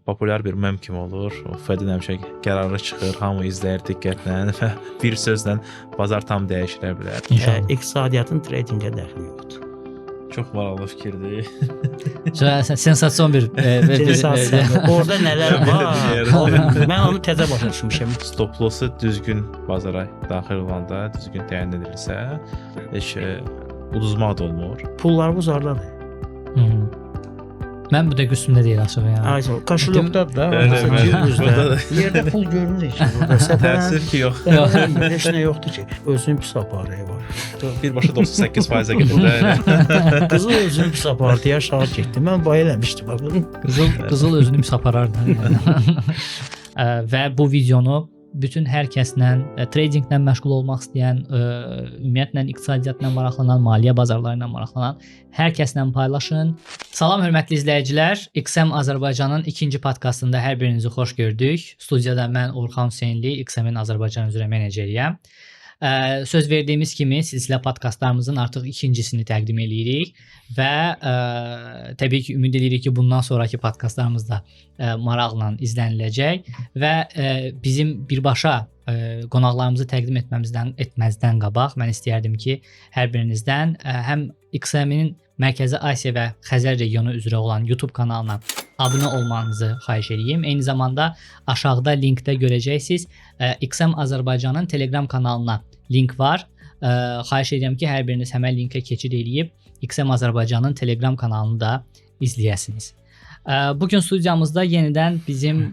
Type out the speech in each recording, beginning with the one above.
populyar bir mem kimi olur. Fedin həmişə qərarı çıxır, hamı izləyir diqqətlə və bir sözlə bazar tam dəyişilə bilər. İqtisadiyyatın tradingə dəxli yoxdur. Çox maraqlı fikirdir. Sensasyon bir Orada nələr var? Mən onu təzə başa düşmüşəm. Stop lossu düzgün bazara daxil olanda, düzgün təyin edilirsə, heç uduzmaq da olmur. Pullar uzardadır. Mən bu da qüsümdə deyil açıq yəni. Ayso, kaşalokdadır da. Yerdə pul görünür heç burada. Təəssüf ki, yox. Heç nə yoxdur ki. Özünün pis aparığı var. Birbaşa 98%-ə gedir. Qızıl özünün pis apardıya aşağı getdi. Mən bay eləmişdim. Qızıl özünü pis aparardı. Və bu videonu bütün hər kəslə, tradinglə məşğul olmaq istəyən, ümumiyyətlə iqtisadiyyatla maraqlanan, maliyyə bazarları ilə maraqlanan hər kəslə paylaşın. Salam hörmətli izləyicilər. XM Azərbaycanın ikinci podkastında hər birinizi xoş gördük. Studiyada mən Orxan Hüseynli, XM-in Azərbaycan üzrə meneceriyəm. Söz verdiyimiz kimi silsilə podkastlarımızın artıq ikincisini təqdim edirik və təbii ki, ümid edirik ki, bundan sonraki podkastlarımız da maraqla izləniləcək və bizim birbaşa qonaqlarımızı təqdim etməzdən qabaq mən istəyərdim ki, hər birinizdən həm XM-in Mərkəzi Asiya və Xəzər regionu üzrə olan YouTube kanalına abunə olmanızı xahiş edeyim. Eyni zamanda aşağıda linkdə görəcəksiniz. XM Azərbaycanın Telegram kanalına link var. Xahiş edirəm ki, hər biriniz həmən linkə keçid edib XM Azərbaycanın Telegram kanalını da izləyəsiniz. Bugün studiyamızda yenidən bizim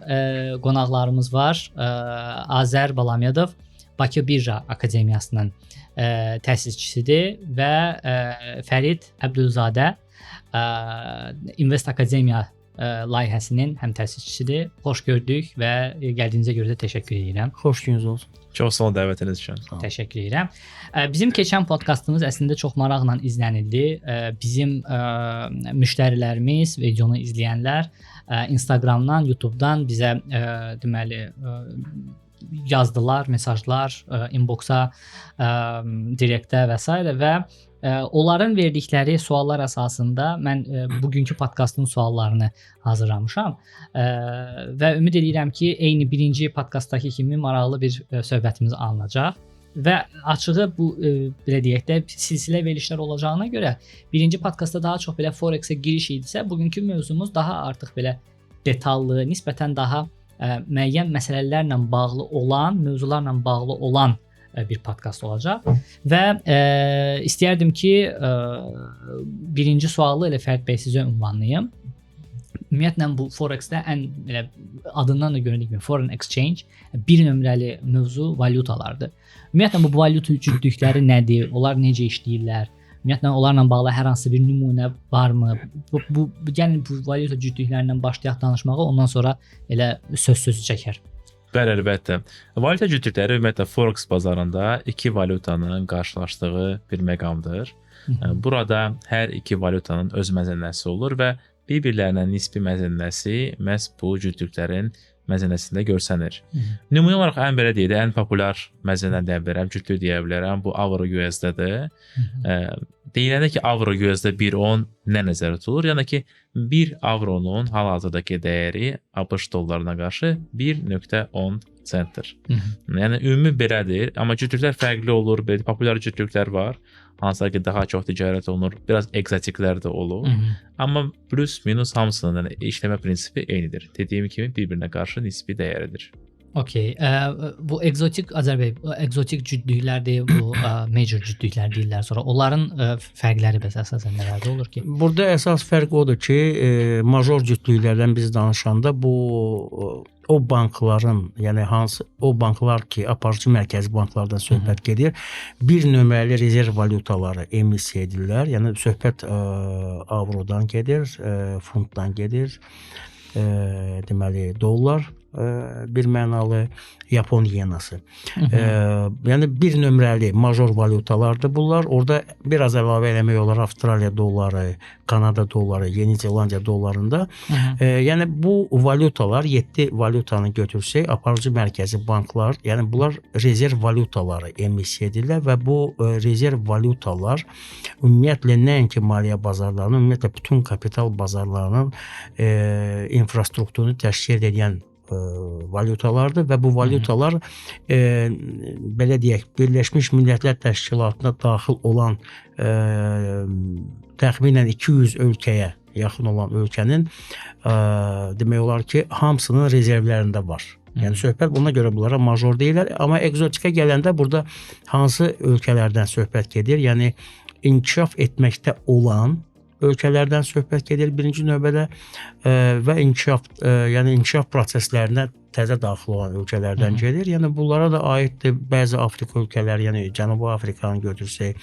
qonaqlarımız var. Azər Balamyadov Bakı Birja Akademiyasının təsisçisidir və Fərid Əbdülzadə Invest Akademiya layihəsinin həm təsisçisidir. Xoş gördük və gəldiyinizə görə də təşəkkür edirəm. Xoş gününüz olsun. Çox sağ olun dəvətiniz üçün. Təşəkkür edirəm. Bizim keçən podkastımız əslində çox maraqla izlənildi. Bizim müştərilərimiz, videonu izləyənlər Instagramdan, YouTubedan bizə deməli yazdılar, mesajlar, inboxa, direktə və s. və onların verdikləri suallar əsasında mən bugünkü podkastın suallarını hazırlamışam və ümid edirəm ki, eyni birinci podkastdakı kimi maraqlı bir söhbətimiz alınacaq və açığı bu belə deyək də silsilə verilişlər olacağına görə birinci podkastda daha çox belə Forex-ə giriş idisə, bugünkü mövzumuz daha artıq belə detallı, nisbətən daha müəyyən məsələlərlə bağlı olan, mövzularla bağlı olan bir podkast olacaq və istəyərdim ki, birinci sualı elə Fərid bəy sizə ünvanlayım. Ümumiyyətlə bu Forex-də ən belə adından da göründüyü kimi foreign exchange bir nömrəli mövzu valyutalardır. Ümumiyyətlə bu valyuta cütlükləri nədir? Onlar necə işləyirlər? Ümumiyyətlə onlarla bağlı hər hansı bir nümunə varmı? Gəlin bu valyuta cütlüklərindən başlayaq danışmağa, ondan sonra elə söz çəkər. Bəli, əlbəttə. Valyuta cütlükləri ümumiyyətlə Forex bazarında iki valyutanın qarşılaşdığı bir məqamdır. Burada hər iki valyutanın öz məzənnəsi olur və bir-birlərinə nisbi məzənnəsi məhz bu cütlüklərin məzənnəsində görsənir. Nümunə olaraq ən belə deyək də, ən populyar məzənnə deyə bilərəm, cütlük deyə bilərəm. Bu Avro USD-dir. Deyiləndə ki, Avro USD 1.10 nə nəzərdə tutulur? Yəni ki, 1 avronun hal-hazırdakı dəyəri ABŞ dollarına qarşı 1.10 centdir. Yəni ümumi belədir, amma cütlüklər fərqli olur. Belə populyar cütlüklər var. Hansılar ki, daha çox ticarət olunur. Biraz ekzotiklər də olur. Amma plus minus hamısının işləmə prinsipi eynidir. Dediyim kimi bir-birinə qarşı nisbi dəyəridir. Okay. Bu ekzotik ekzotik cütlüklərdir, bu major cütlüklər deyirlər. Sonra onların fərqləri bəs əsasən nələrdə olur ki? Burada əsas fərq odur ki, major cütlüklərdən biz danışanda bu o bankların, yəni hansı o banklar ki, aparıcı mərkəzi banklardan söhbət gedir, bir nömrəli rezerv valyutaları emissiya edirlər. Yəni söhbət avrodan gedir, funtdan gedir, deməli dollar birmənalı Yapon yenası. Yəni bir nömrəli major valyutalardır bunlar. Orada biraz əlavə eləmək olar Avstraliya dolları, Kanada dolları, Yeni Zelandiya dollarında. Yəni bu valyutalar 7 valyutanı götürsək, aparıcı mərkəzi banklar, yəni bunlar rezerv valyutaları emissiya edirlər və bu rezerv valyutalar ümumiyyətlə nəinki maliyyə bazarlarının, ümumiyyətlə bütün kapital bazarlarının infrastrukturunu təşkil edən valyutalardır və bu valyutalar belə deyək, Birləşmiş Millətlər Təşkilatına daxil olan təxminən 200 ölkəyə yaxın olan ölkənin demək olar ki, hamısının rezervlərində var. Yəni söhbət buna görə bunlara major deyirlər, amma ekzotika gələndə burada hansı ölkələrdən söhbət gedir? Yəni inkişaf etməkdə olan ölkələrdən söhbət gedir birinci növbədə və yəni inkişaf proseslərinə təzə daxil olan ölkələrdən gedir. Yəni bunlara da aiddir bəzi Afrika ölkələri, yəni Cənubi Afrikanı götürsək,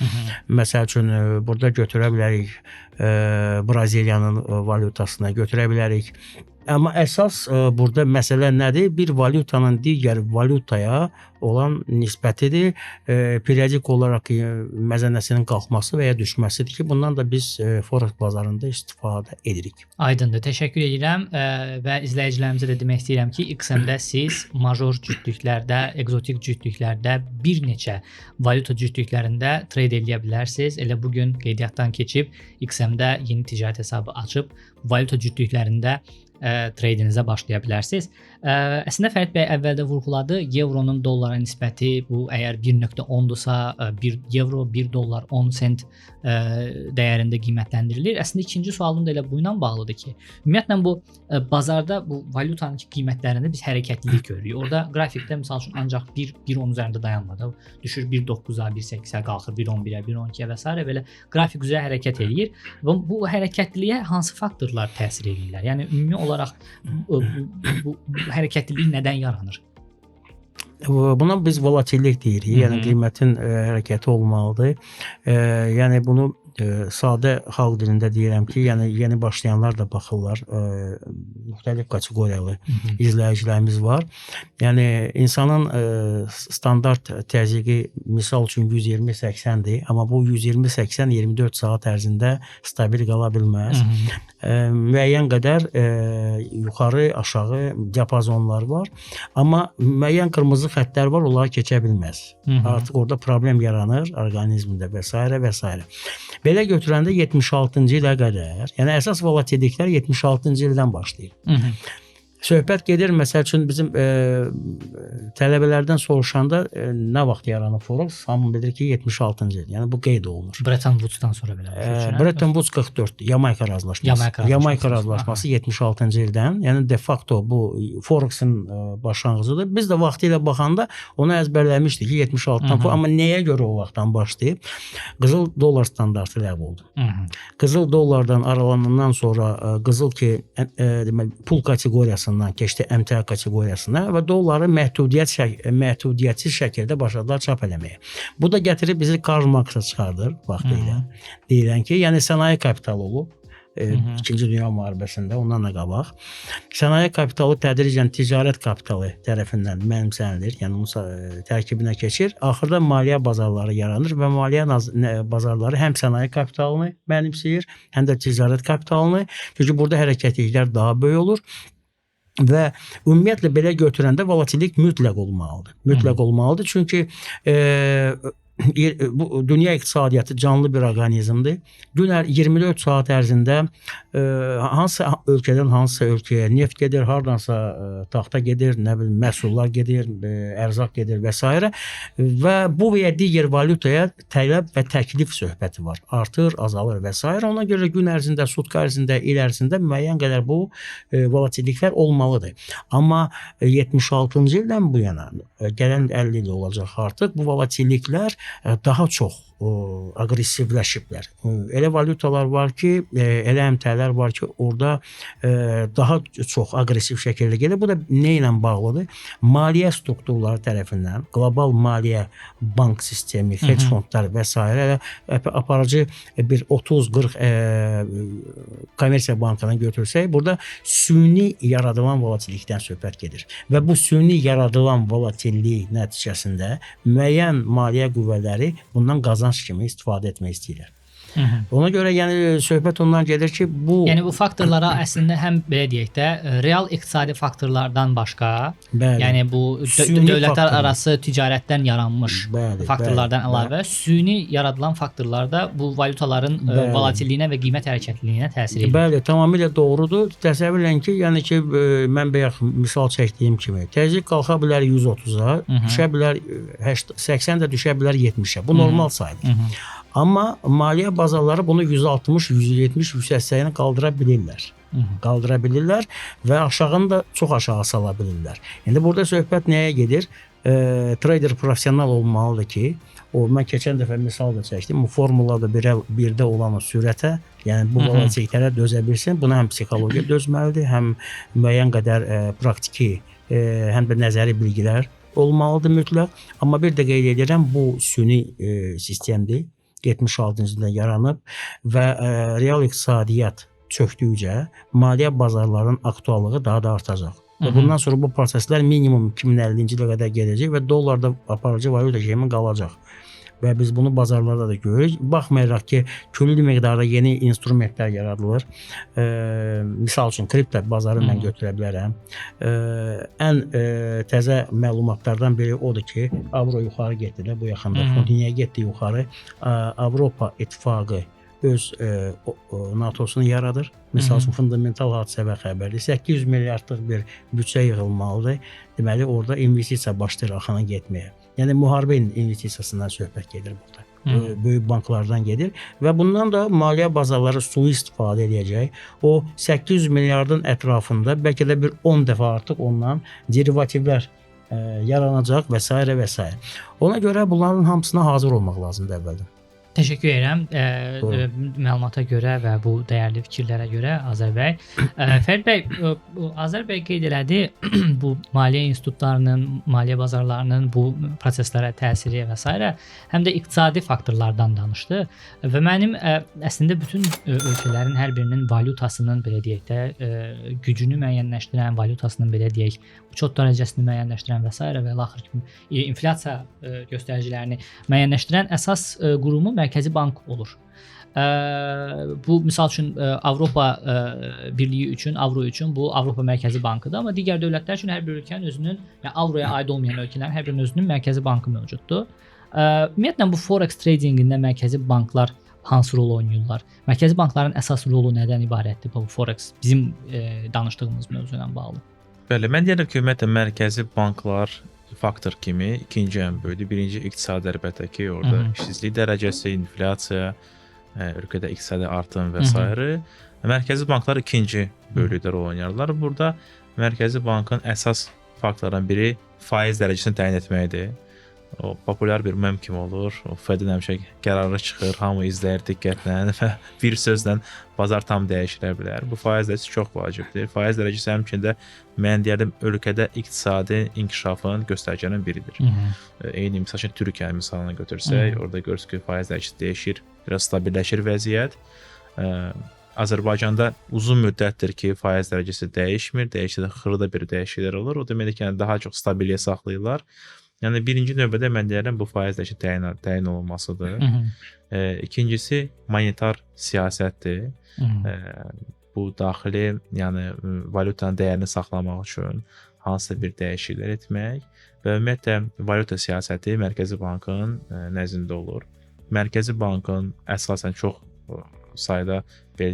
məsəl üçün burada götürə bilərik Braziliyanın valyutasına götürə bilərik. Amma əsas burada məsələ nədir? Bir valyutanın digər valyutaya olan nisbətidir. Periodik olaraq məzənəsinin qalxması və ya düşməsidir ki, bundan da biz forex bazarında istifadə edirik. Aydındır. Təşəkkür edirəm və izləyicilərimizə də demək istəyirəm ki, XM-də siz major cütlüklərdə, ekzotik cütlüklərdə bir neçə valyuta cütlüklərində trade edə bilərsiniz. Elə bugün qeydiyyatdan keçib XM-də yeni ticarət hesabı açıb valyuta cütlüklərində tradingizə başlaya bilərsiniz. Əslində Fərid bəy əvvəldə vurğuladı, evronun dollara nisbəti bu əgər 1.10-dursa 1 evro 1 dollar 10 sent dəyərində qiymətləndirilir. Əslində ikinci sualım da elə bu ilə bağlıdır ki, ümumiyyətlə bu bazarda bu valyutanın qiymətlərində biz hərəkətlilik görürük. Orada qrafikdə məsəl üçün ancaq 1.10 üzərində dayanmır. Düşür 1.9-a, 1.8-ə, qalxır 1.11-ə, 1.12-ə və s. belə qrafik üzrə hərəkət eləyir. Və bu hərəkətliliyə hansı faktorlar təsir edirlər? Yəni ümumi olaraq bu hərəkətlilik nədən yaranır? Buna biz volatillik deyirik. Yəni qiymətin hərəkəti olmalıdır. Yəni bunu sadə xalq dilində deyirəm ki, yəni yeni başlayanlar da baxırlar. Müxtəlif kateqoriyalı izləyicilərimiz var. Yəni insanın standart təzyiqi misal üçün 120-80-dir, amma bu 120-80 24 saat ərzində stabil qala bilməz. Müəyyən qədər yuxarı, aşağı diapazonlar var, amma müəyyən qırmızı xəttlər var, onları keçə bilməz. Artıq orada problem yaranır orqanizmdə və s. və s. Belə götürəndə 76-cı ilə qədər, yəni əsas volatilliklər 76-cı ildən başlayır. Söhbət gedir, məsəl üçün bizim tələbələrdən soruşanda nə vaxt yaranıb forex? Hamı bilir ki 76-cı il. Yəni bu qeyd olunur. Bretton Woods-dan sonra belə. Bretton Woods 44-dür. Yamayka razılaşması. Yamayka razılaşması 76-cı ildən. Yəni de facto bu forexin başlanğıcıdır. Biz də vaxtilə baxanda onu əzbərləmişdik ki 76-dan, amma nəyə görə o vaxtdan başlayıb? Qızıl dollar standartı ləğv oldu. Qızıl dollardan aralanandan sonra qızıl ki deməli pul kateqoriyası keçdi əmtia kateqoriyasına və dolları məhdudiyyətsiz şəkildə başladılar çap eləməyə. Bu da gətirib bizi Karl Marx-a çıxardır vaxtilə. Deyilən ki, yəni sənaye kapitalı olub. İkinci Dünya müharibəsində ondan da qabaq. Sənaye kapitalı tədricən ticarət kapitalı tərəfindən mənimsənilir, yəni onun tərkibinə keçir. Axırda maliyyə bazarları yaranır və maliyyə bazarları həm sənaye kapitalını mənimsəyir, həm də ticarət kapitalını. Çünki burada hərəkətliklər daha böyük olur. Və ümumiyyətlə belə götürəndə volatillik mütləq olmalıdır. Mütləq olmalıdır. Çünki bu dünya iqtisadiyyatı canlı bir orqanizmdir. Gün 24 saat ərzində hansı ölkədən hansısa ölkəyə neft gedir, hardansa taxta gedir, nə bilim məhsullar gedir, ərzaq gedir və s. və bu və ya digər valyutaya tələb və təklif söhbəti var. Artır, azalır və s. Ona görə gün ərzində, sutka ərzində, il ərzində müəyyən qədər bu volatilliklər olmalıdır. Amma 76-cı ildən bu yana gələn 50 il olacaq artıq bu volatilliklər daha çox aqressivləşiblər. Elə valyutalar var ki, elə əmtələr var ki, orada daha çox aqressiv şəkildə gedir. Bu da nə ilə bağlıdır? Maliyyə strukturları tərəfindən qlobal maliyyə bank sistemi, hedge fondlar və s. aparıcı bir 30-40 kommersiya bankından götürsək, burada süni yaradılan volatillikdən söhbət gedir. Və bu süni yaradılan volatillik nəticəsində müəyyən maliyyə qüvvələri bundan qazanc kimi istifadə etmək istəyirlər. Ona görə yəni söhbət ondan gedir ki, bu bu faktorlara əslində həm belə deyək də real iqtisadi faktorlardan başqa, yəni bu dövlətlər arası ticarətdən yaranmış faktorlardan əlavə süni yaradılan faktorlar da bu valyutaların volatilliyinə və qiymət hərəkətliliyinə təsir edir. Bəli, tamamilə doğrudur. Təsəvvür edin ki, yəni ki, mən bayaq misal çəkdiyim kimi, təzyiq qalxa bilər 130-a, düşə bilər 80 də düşə bilər 70-ə. Bu normal sayılır. Amma maliyyə bazarları bunu 160, 170, 180-ə qaldıra bilirlər. Qaldıra bilirlər və aşağını da çox aşağı sala bilirlər. İndi burada söhbət nəyə gedir? Trader professional olmalıdır ki, mən keçən dəfə misal da çəkdim, bu formulada birdə olan sürətə, yəni bu volatilliklərə dözə bilsin. Buna həm psixologiya dözməlidir, həm müəyyən qədər praktiki, həm də nəzəri bilgilər olmalıdır mütləq. Amma bir də qeyd edirəm, bu süni sistemdir. 76-cı ildə yaranıb və real iqtisadiyyat çökdükcə maliyyə bazarlarının aktuallığı daha da artacaq. Və bundan sonra bu proseslər minimum 2050-ci ilə qədər gedəcək və dollarda aparıcı valyuta kimi qalacaq. Və biz bunu bazarlarda da görürük. Baxmayaraq ki, külli miqdarda yeni instrumentlər yaradılır. Misal üçün, kripto bazarı mən götürə bilərəm. Ən təzə məlumatlardan biri odur ki, avro yuxarı getdi də bu yaxında. Niyə getdi yuxarı? Avropa İttifaqı öz NATO-sunu yaradır. Misal üçün, fundamental hadisə və xəbərdir. 800 milyardlıq bir büdcə yığılmalıdır. Deməli, orada investisiya başlayır axana getməyə. Yəni, müharibə investisiyasından söhbət gedir burada. Böyük banklardan gedir və bundan da maliyyə bazarları sui istifadə edəcək. O 800 milyardın ətrafında bəlkə də bir 10 dəfə artıq ondan derivativlər yaranacaq və s. və s. Ona görə bunların hamısına hazır olmaq lazımdır əvvəldən. Təşəkkür edirəm məlumata görə və bu dəyərli fikirlərə görə Azər bəy. Fərid bəy, Azər bəy qeyd elədi bu maliyyə institutlarının, maliyyə bazarlarının bu proseslərə təsiri və s. həm də iqtisadi faktorlardan danışdı və mənim əslində bütün ölkələrin hər birinin valyutasının belə deyək də gücünü müəyyənləşdirən, valyutasının belə deyək uçot dərəcəsini müəyyənləşdirən və s. və axır kimi inflyasiya göstəricilərini müəyyənləşdirən əsas qurumu Mərkəzi Bank olur. Bu misal üçün Avropa Birliyi üçün, avro üçün bu Avropa Mərkəzi Bankıdır, amma digər dövlətlər üçün hər bir ölkənin özünün, yəni avroya aid olmayan ölkələrin hər birinin özünün Mərkəzi Bankı mövcuddur. Ümumiyyətlə bu forex tradingində mərkəzi banklar hansı rol oynayırlar? Mərkəzi bankların əsas rolu nədən ibarətdir bu forex bizim danışdığımız mövzu ilə bağlı? Bəli, mən deyirəm ki, ümumiyyətlə mərkəzi banklar faktor kimi ikinci ən böyükdür. Birinci iqtisadi əlbəttə ki, orada işsizlik dərəcəsi, inflyasiya, ölkədə iqtisadi artım və s. Mərkəzi banklar ikinci böyüklükdə rol oynayırlar. Burada Mərkəzi Bankın əsas faktorlardan biri faiz dərəcəsini təyin etməkdir. O populyar bir mem kimi olur. O Fed-in həmişə qərarı çıxır, hamı izləyir diqqətlə və bir sözlə bazar tam dəyişilə bilər. Bu faiz dərəcəsi çox vacibdir. Faiz dərəcəsi həmçində mən deyərdim ölkədə iqtisadi inkişafın göstəricilərinin biridir. Eyni misal üçün Türkiyənin misalını götürsək, orada görürük ki, faiz dərəcəsi dəyişir, biraz stabilləşir vəziyyət. Azərbaycanda uzun müddətdir ki, faiz dərəcəsi dəyişmir, dəyişsə də xırda bir dəyişikliklər olur. O demək ki, daha çox stabilliyə saxlayırlar. Yəni birinci növbədə mən deyirəm bu faiz dərəcəsi təyin olunmasıdır. İkincisi monetar siyasətdir. Bu daxili, yəni valyutanın dəyərini saxlamaq üçün hansısa bir dəyişikliklər etmək və ümumiyyətlə valyuta siyasəti Mərkəzi Bankın nəzdində olur. Mərkəzi Bankın əsasən çox sayda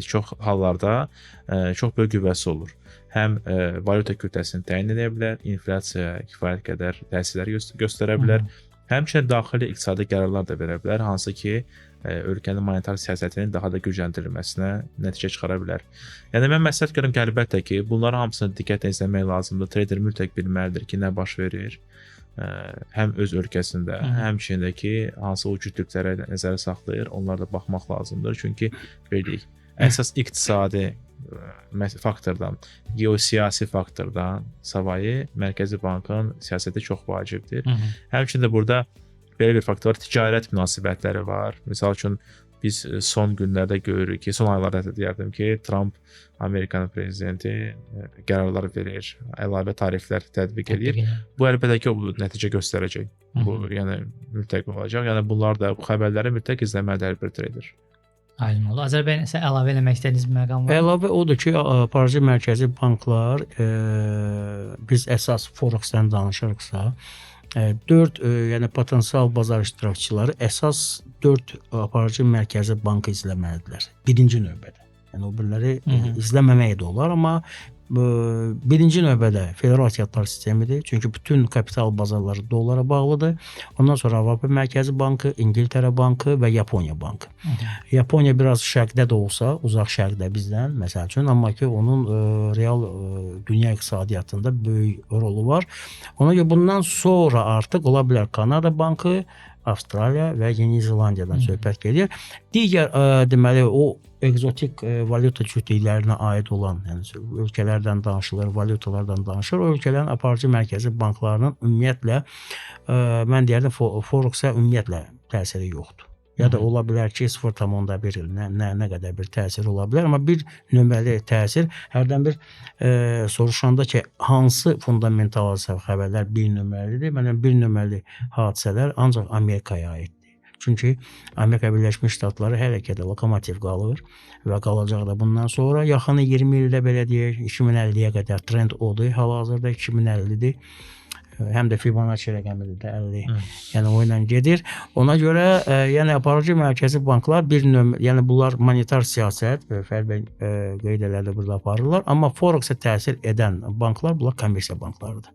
çox hallarda çox böyük qüvvəsi olur. Həm valyuta kütləsini təyin edə bilər, inflyasiyaya kifayət qədər təsirlər göstərə bilər. Həmçinin daxili iqtisadi qərarlar da verə bilər, hansı ki, ölkənin monetar siyasətinin daha da gücləndirilməsinə nəticə çıxara bilər. Yəni mən məsləhət görürəm ki, əlbəttə ki, bunların hamısını diqqətlə izləmək lazımdır. Trader mütləq bilməlidir ki, nə baş verir. həm öz ölkəsində, həmçindəki hansı o cütlüklərə nəzərə saxlayır, onlara da baxmaq lazımdır. Çünki bildik, əsas iqtisadi faktordan, geosiyasi faktordan savayı Mərkəzi Bankın siyasəti çox vacibdir. Həmçində burada belə bir faktor var, ticarət münasibətləri var. Məsəl üçün biz son günlərdə görürük ki, son aylarda deyərdim ki, Trump Amerikanın prezidenti qərarlar verir, əlavə tariflər tətbiq edir. Bu əlbəttə ki, o nəticə göstərəcək. Bu yəni mütləq olacaq. Yəni bunlar da bu xəbərləri mütləq izləməlidir bir trader. Aydın oldu. Azərbaycan isə əlavə eləmək istədiyiniz bir məqam var? Əlavə odur ki, aparıcı mərkəzi banklar biz əsas Forex-dən danışırıqsa, 4 yəni potensial bazar iştirakçıları əsas 4 aparıcı mərkəzi bankı izləməlidirlər. Birinci növbədə. Yəni o biriləri izləməmək də olar, amma birinci növbədə federal ehtiyatlar sistemidir. Çünki bütün kapital bazarları dollara bağlıdır. Ondan sonra Avropa Mərkəzi Bankı, İngiltərə Bankı və Yaponiya Bankı. Yaponiya biraz şərqdə də olsa, uzaq şərqdə bizdən, məsəl üçün, amma ki onun real dünya iqtisadiyyatında böyük rolu var. Ona görə bundan sonra artıq ola bilər Kanada Bankı, Avstraliya və Yeni Zelandiyadan söhbət gedir. Digər deməli o ekzotik valyuta cütlüklərinə aid olan, yəni ölkələrdən danışılır, valyutalardan danışılır. O ölkələrin aparıcı mərkəzi banklarının ümumiyyətlə mən deyərdim Forex-ə ümumiyyətlə təsiri yoxdur. Ya da ola bilər ki, 0,1 nə qədər bir təsir ola bilər, amma bir nömrəli təsir hərdən bir soruşanda ki, hansı fundamental xəbərlər bir nömrəlidir? Mənim bir nömrəli hadisələr ancaq Amerikaya aiddir. Çünki Amerika Birləşmiş Ştatları hələ ki də lokomotiv qalır və qalacaq da bundan sonra. Yaxını 20 ildə belə deyək, 2050-yə qədər trend odur, hal-hazırda 2050-dir. Həm də Fibonacci rəqəmidir də 50. Yəni o ilə gedir. Ona görə yəni aparıcı mərkəzi banklar yəni bunlar monetar siyasət fərq qeyd elədi burada aparırlar, amma Forex-ə təsir edən banklar bunlar kommersiya banklarıdır.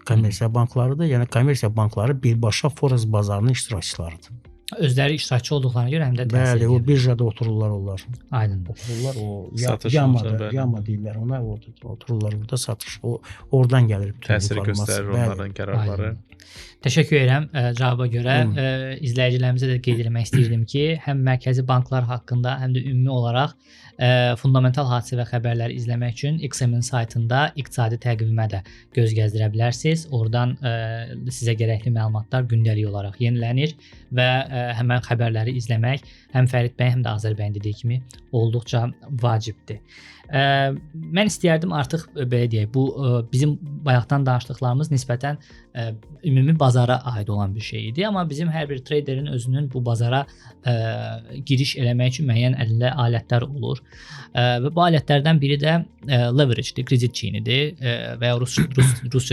Kommersiya banklarıdır. Yəni kommersiya bankları birbaşa Forex bazarının iştirakçılarıdır. Özləri iştirakçı olduqlarına görə həm də təsir edir. Bəli, o birjada otururlar onlar. Aydındır. Otururlar o yama deyirlər ona, otururlar burada satış. O oradan gəlir bütün təsir göstərir onların qərarları. Təşəkkür edirəm cavaba görə. İzləyicilərimizə də qeyd etmək istəyirdim ki, həm mərkəzi banklar haqqında, həm də ümumi olaraq fundamental hadisə və xəbərləri izləmək üçün XM-in saytında iqtisadi təqvimə də göz gəzdirə bilərsiniz. Oradan sizə gərəkli məlumatlar gündəlik olaraq yenilənir və həmən xəbərləri izləmək həm Fərid bəy, həm də Azərbaycan dediyi kimi olduqca vacibdir. Mən istəyərdim artıq belə deyək, bu bizim bayaqdan danışdıqlarımız nisbətən ümumi bazara aid olan bir şey idi, amma bizim hər bir traderin özünün bu bazara giriş eləmək üçün müəyyən əlində alətlər olur və bu alətlərdən biri də leverage-dir, kredit çeynidir və ya rusca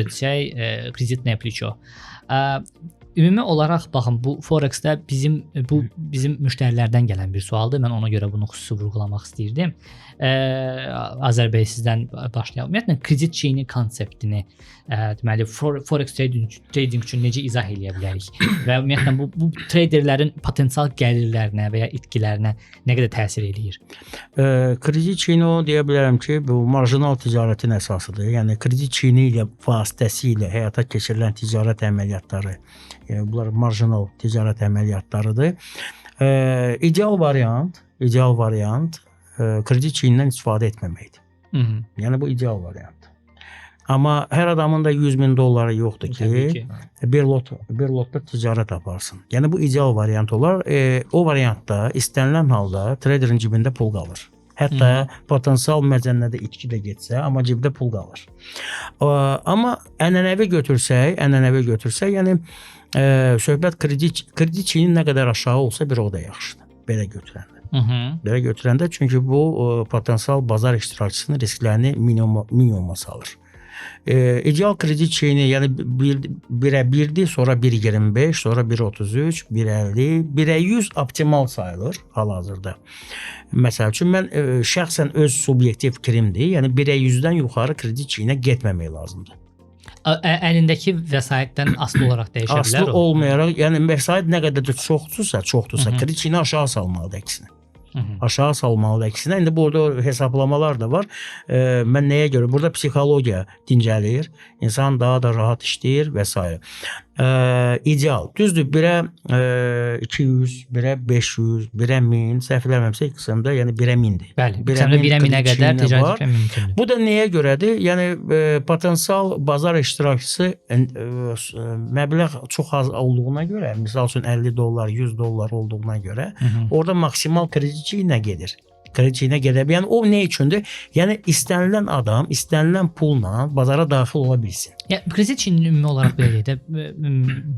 desək kreditное плечо. Ümumi olaraq baxın, bu Forex-də bizim müştərilərdən gələn bir sualdır. Mən ona görə bunu xüsusi vurğulamaq istəyirdim. Azərbaycan sizdən başlayalım. Ümumiyyətlə kredit çeyni konseptini deməli Forex trading üçün necə izah edə bilərik? Və ümumiyyətlə bu traderlərin potensial gəlirlərinə və ya itkilərinə nə qədər təsir eləyir? Kredit çeyni o deyə bilərəm ki, bu marjinal ticarətin əsasıdır. Yəni kredit çeyni ilə vasitəsilə həyata keçirilən ticarət əməliyyatları, yəni bunlar marjinal ticarət əməliyyatlarıdır. İdeal variant kredit çeynindən istifadə etməməkdir. Yəni bu ideal variantdır. Amma hər adamın da $100,000 yoxdur ki, bir lotda ticarət aparsın. Yəni bu ideal variant olar. O variantda istənilən halda traderin cibində pul qalır. Hətta potensial məzənnədə itki də getsə, amma cibdə pul qalır. Amma ənənəvi götürsək, yəni söhbət kredit çeyni nə qədər aşağı olsa bir o da yaxşıdır. Belə götürəndə. Belə götürəndə, çünki bu potensial bazar iştirakçısının risklərini minimuma salır. İdeal kredit çeyni yəni 1-ə 1-dir, sonra 1.25, sonra 1.33, 1.50, 1'ə 100 optimal sayılır hal-hazırda. Məsəl üçün mən şəxsən öz subyektiv fikrimdir, yəni 1'ə 100-dən yuxarı kredit çeyinə getməmək lazımdır. Əlindəki vəsaitdən asılı olaraq dəyişə bilər. Asılı olmayaraq, yəni vəsait nə qədər də çoxdursa, kredit çeyini aşağı salmalıdır əksinə. Aşağı salmalı əksinə. İndi burada hesablamalar da var. Mən nəyə görə? Burada psixologiya dincəlir. İnsan daha da rahat işləyir və s. ideal. Düzdür, birə 200, birə 500, birə 1000, səhv eləmirəmsə qismdə, yəni birə 1000-dir. Bəli, qismdə 1-ə 1000-ə qədər ticarət mümkündür. Bu da nəyə görədir? Yəni potensial bazar iştirakçısı məbləğ çox az olduğuna görə, misal üçün $50, $100 olduğuna görə, orada maksimal kredit çiyinə gedir. Kredit çiyinə gedə bilər. Yəni o nə üçündür? Yəni istənilən adam istənilən pulla bazara daxil ola bilsin. Yəni kredit çiyininin ümumi olaraq belə deyək də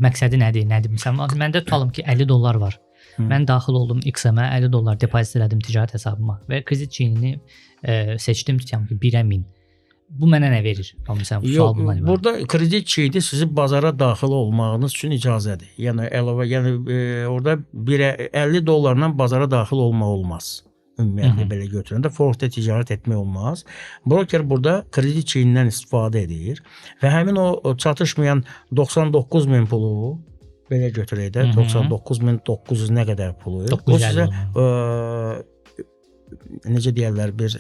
məqsədi nədir? Məsələn, məndə tutalım ki $50 var. Mən daxil oldum XM-ə $50 depozit elədim ticarət hesabıma və kredit çiyinini seçdim tutayım ki 1-ə 1000. Bu mənə nə verir? Məsələn, sual bundan ibarət. Burada kredit çiyini sizin bazara daxil olmağınız üçün icazədir. Yəni əlavə, yəni orada $50 bazara daxil olmaq olmaz. Ümumiyyətlə belə götürəndə forexdə ticarət etmək olmaz. Broker burada kredit çiyinindən istifadə edir və həmin o çatışmayan 99.000 pulu belə götürək də 99.900 nə qədər pulu? O sizə necə deyirlər, bir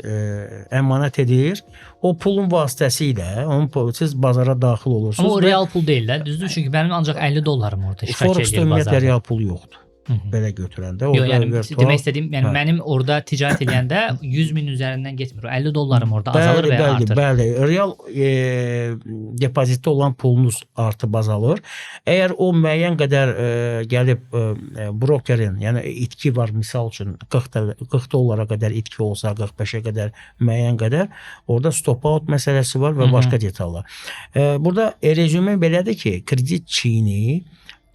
əmanət edir. O pulun vasitəsilə siz bazara daxil olursunuz. Amma o real pul deyil də, düzdür? Çünki mənim ancaq $50 orada iştirak edir bazarda. Ümumiyyətlə real pul yoxdur. Belə götürəndə orada yəni, demək istədiyim, yəni mənim orada ticarət edəndə 100.000 üzərindən getmir. $50 orada azalır və ya artır. Bəli, real depozitdə olan pulunuz artıb azalır. Əgər o müəyyən qədər gəlib brokerin, yəni itki var, misal üçün $40 qədər itki olsa, 45-ə qədər müəyyən qədər, orada stop out məsələsi var və başqa detallar. Burada rezümə belədir ki, kredit çiyini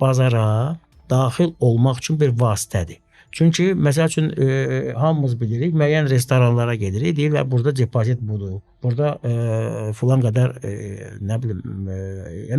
bazara daxil olmaq üçün bir vasitədir. Çünki məsəl üçün hamımız bilirik, müəyyən restoranlara gedirik, deyirlər burada depozit budur. Burada filan qədər nə bilim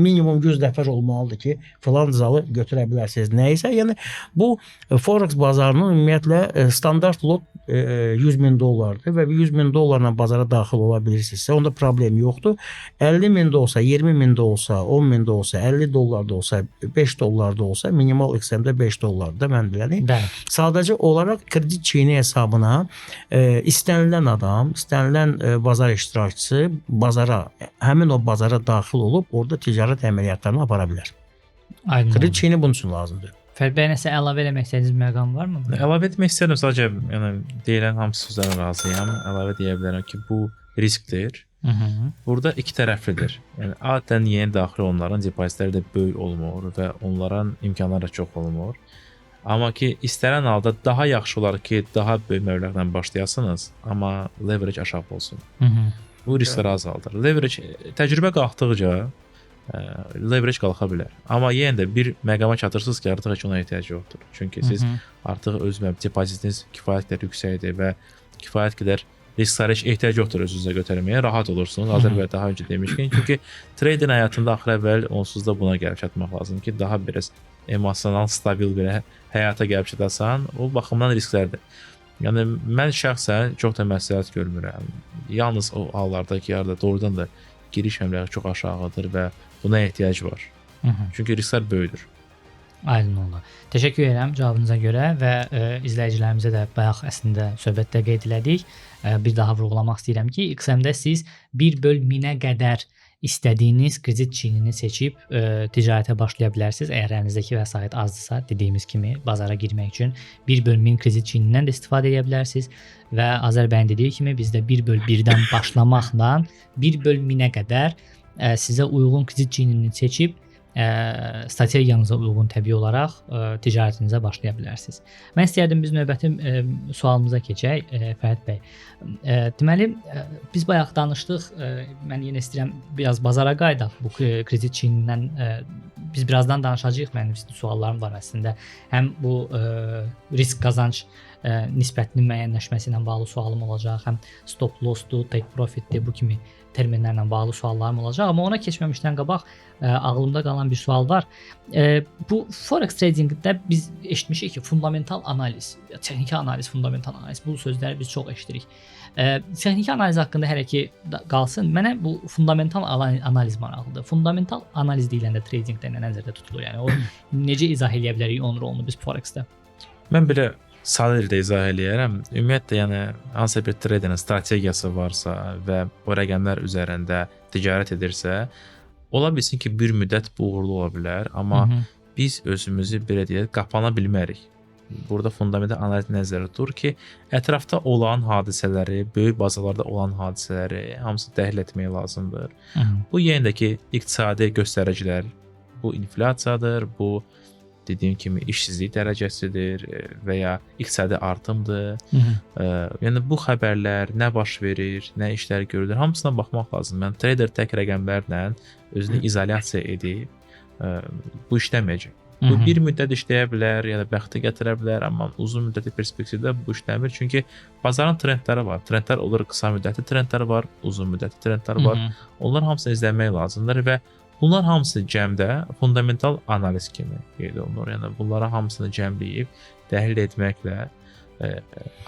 minimum 100 nəfər olmalıdır ki, filan zalı götürə bilərsiniz. Nəysə, yəni bu forex bazarının ümumiyyətlə standart lot $100.000-dır və $100.000-la bazara daxil ola bilirsinizsə, onda problem yoxdur. 50.000 də olsa, 20.000 də olsa, 10.000 də olsa, $50 da olsa, $5 da olsa, minimal XM-də $5 da mən biləni. Sadəcə olaraq kredit çiyini hesabına istənilən adam, istənilən bazar iştirakçısı bazara, həmin o bazara daxil olub orada ticarət əməliyyatlarını apara bilər. Kredit çiyini bunun üçün lazımdır. Fərid bəy, nəsə əlavə eləmək istədiyiniz bir məqam varmı? Əlavə etmək istəyirəm, sadəcə yəni deyilən hamısı sözlərə razıyam. Əlavə deyə bilərəm ki, bu riskdir. Burada iki tərəflidir. Yəni adətən yeni daxil olanların depozitləri də böyük olmur və onların imkanları da çox olmur. Amma ki, istənilən halda daha yaxşı olar ki, daha böyük məbləğlə başlayasınız, amma leverage aşağı olsun. Bu riskləri azaldır. Leverage təcrübə qalxdıqca leverage qalxa bilər. Amma yenə də bir məqama çatırsınız ki, artıq heç ona ehtiyac yoxdur. Çünki siz artıq öz depozitiniz kifayət qədər yüksəkdir və kifayət qədər risklərə heç ehtiyac yoxdur özünüzə götürməyə, rahat olursunuz. Hazır və daha öncə demişkin. Çünki traderin həyatında axır əvvəl onsuz da buna gəlib çatmaq lazım ki, daha biraz emosional, stabil bir həyata gəlib çatasan, o baxımdan risklərdir. Yəni mən şəxsən çox da məsləhət görmürəm. Yalnız o hallarda ki, doğrudan da giriş məbləği çox aşağıdır və buna ehtiyac var. Çünki risklər böyükdür. Aydın oldu. Təşəkkür edirəm cavabınıza görə və izləyicilərimizə də bayaq əslində söhbətdə qeyd elədik. Bir daha vurğulamaq istəyirəm ki, XM-də siz 1/1000-ə qədər istədiyiniz kredit çiynini seçib ticarətə başlaya bilərsiniz. Əgər əlinizdəki vəsait azdırsa, dediyimiz kimi bazara girmək üçün 1/1000 kredit çiynindən də istifadə edə bilərsiniz və Azərbəyan dediyi kimi bizdə 1/1-dən başlamaqla 1/1000-ə qədər sizə uyğun kredit çiynini seçib strategiyanıza uyğun təbii olaraq ticarətinizə başlaya bilərsiniz. Mən istərdim biz növbəti sualımıza keçək, Fərid bəy. Deməli, biz bayaq danışdıq. Mən yenə istəyirəm biraz bazara qayıdaq. Bu kredit çiynindən biz birazdan danışacağıq. Mənim suallarım var əslində. Həm bu risk qazanc nisbətinin müəyyənləşməsi ilə bağlı sualım olacaq, həm stop loss'dur, take profit'dir, bu kimi terminlərlə bağlı suallarım olacaq. Amma ona keçməmişdən qabaq ağlımda qalan bir sual var. Bu forex tradingdə biz eşitmişik ki, fundamental analiz, texniki analiz, fundamental analiz, bu sözləri biz çox eşidirik. Texniki analiz haqqında hələ ki qalsın. Mənə bu fundamental analiz maraqlıdır. Fundamental analiz deyiləndə tradingdə nə nəzərdə tutulur? Yəni o necə izah edə bilərik onun rolunu biz forex-də? Mən belə sadə dildə izah eləyərəm. Ümumiyyətlə, yəni hansısa bir traderin strategiyası varsa və o rəqəmlər üzərində ticarət edirsə, Ola bilsin ki bir müddət bu uğurlu ola bilər, amma biz özümüzü belə deyək, qapana bilmərik. Burada fundamental analiz nəzərdə tutur ki, ətrafda olan hadisələri, böyük bazalarda olan hadisələri hamısı təhlil etmək lazımdır. Bu yenə də ki, iqtisadi göstəricilər, bu inflyasiyadır, bu dediyim kimi işsizlik dərəcəsidir və ya iqtisadi artımdır. Yəni bu xəbərlər nə baş verir, nə işlər görülür, hamısına baxmaq lazım. Yəni trader tək rəqəmlərlə özünü izolyasiya edib bu işləməyəcək. Bu bir müddət işləyə bilər, ya da bəxti gətirə bilər, amma uzun müddətli perspektivdə bu işləmir. Çünki bazarın trendləri var. Trendlər olur, qısa müddətli trendlər var, uzun müddətli trendlər var. Onlar hamısını izləmək lazımdır və bunlar hamısı cəmdə fundamental analiz kimi qeyd olunur. Yəni bunlara hamısını cəmləyib təhlil etməklə,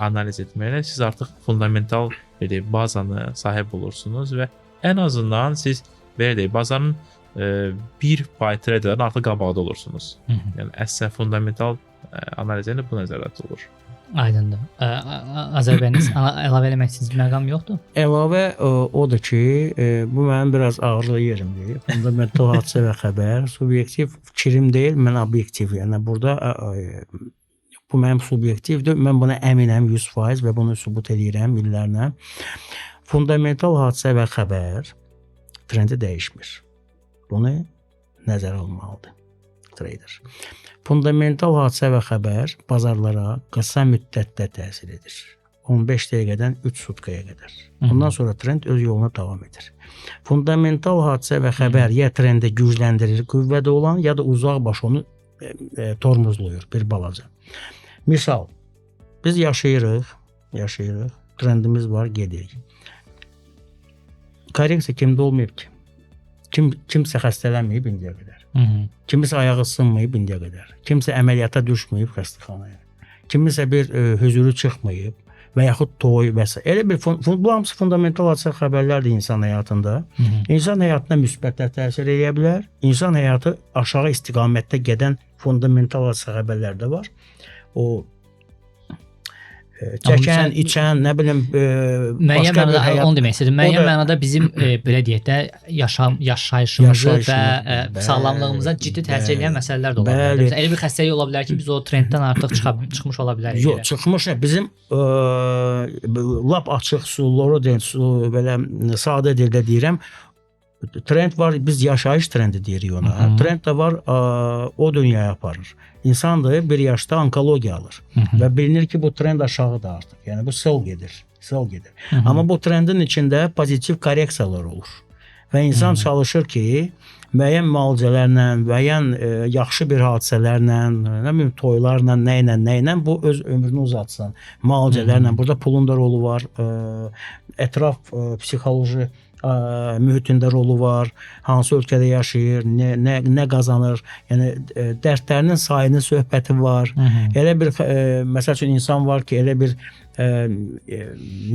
analiz etməklə siz artıq fundamental bazanı sahib olursunuz və ən azından siz belə deyək, bazarın bir pay traderlərin artıq qabaqda olursunuz. Yəni əslən fundamental analizdə bu nəzərdə tutulur. Aydındır. Azərbaycanın əlavə eləmək istədiyiniz məqam yoxdur? Əlavə odur ki, bu mənim biraz ağırlı yerimdir. Fundamental hadisə və xəbər subyektiv fikrim deyil, mən obyektiv. Yəni burada bu mənim subyektivdir. Mən buna əminəm 100% və bunu sübut edirəm illərlə. Fundamental hadisə və xəbər trendi dəyişmir. Bunu nəzərə almalıdır trader. Fundamental hadisə və xəbər bazarlara qısa müddətdə təsir edir. 15 dəqiqədən 3 sutkaya qədər. Bundan sonra trend öz yoluna davam edir. Fundamental hadisə və xəbər ya trendi gücləndirir, qüvvədə olan, ya da uzaq baş onu tormozluyur bir balaca. Misal, biz yaşayırıq, trendimiz var, gedirik. Korreksiya kimdə olmayıb ki? Kimsə xəstələnməyib indiyə qədər. Kimisə ayağı sınmayıb indiyə qədər. Kimsə əməliyyata düşməyib xəstəxanaya. Kimisə bir hüzürü çıxmayıb və yaxud toy və s. Elə bir bu hamısı fundamental hadisə xəbərlərdir insan həyatında. İnsan həyatına müsbətlər təsir edə bilər. İnsan həyatı aşağı istiqamətdə gedən fundamental hadisə xəbərlər də var. O çəkən, içən, nə bilim, müəyyən mənada onu demək istədim. Müəyyən mənada bizim belə deyək də yaşayışımızı və sağlamlığımıza ciddi təsir edən məsələlər də ola bilər. Məsələn, elə bir xəstəlik ola bilər ki, biz o trenddən artıq çıxmış ola bilərik. Yox, çıxmış nə? Bizim lap açıq belə sadə dildə deyirəm, trend var, biz yaşayış trendi deyirik ona. Trend də var, o dünyaya aparır. İnsandır, bir yaşda onkologiya alır. Və bilinir ki, bu trend aşağıdır artıq. Yəni bu sel gedir. Amma bu trendin içində pozitiv korreksiyalar olur. Və insan çalışır ki, müəyyən müalicələrlə, müəyyən yaxşı bir hadisələrlə, nə bilim, toylarla, nə ilə bu öz ömrünü uzatsın. Müalicələrlə, burada pulun da rolu var, ətraf psixoloji mühitində rolu var, hansı ölkədə yaşayır, nə qazanır, yəni dərdlərinin sayının söhbəti var. Elə bir, məsəl üçün insan var ki, elə bir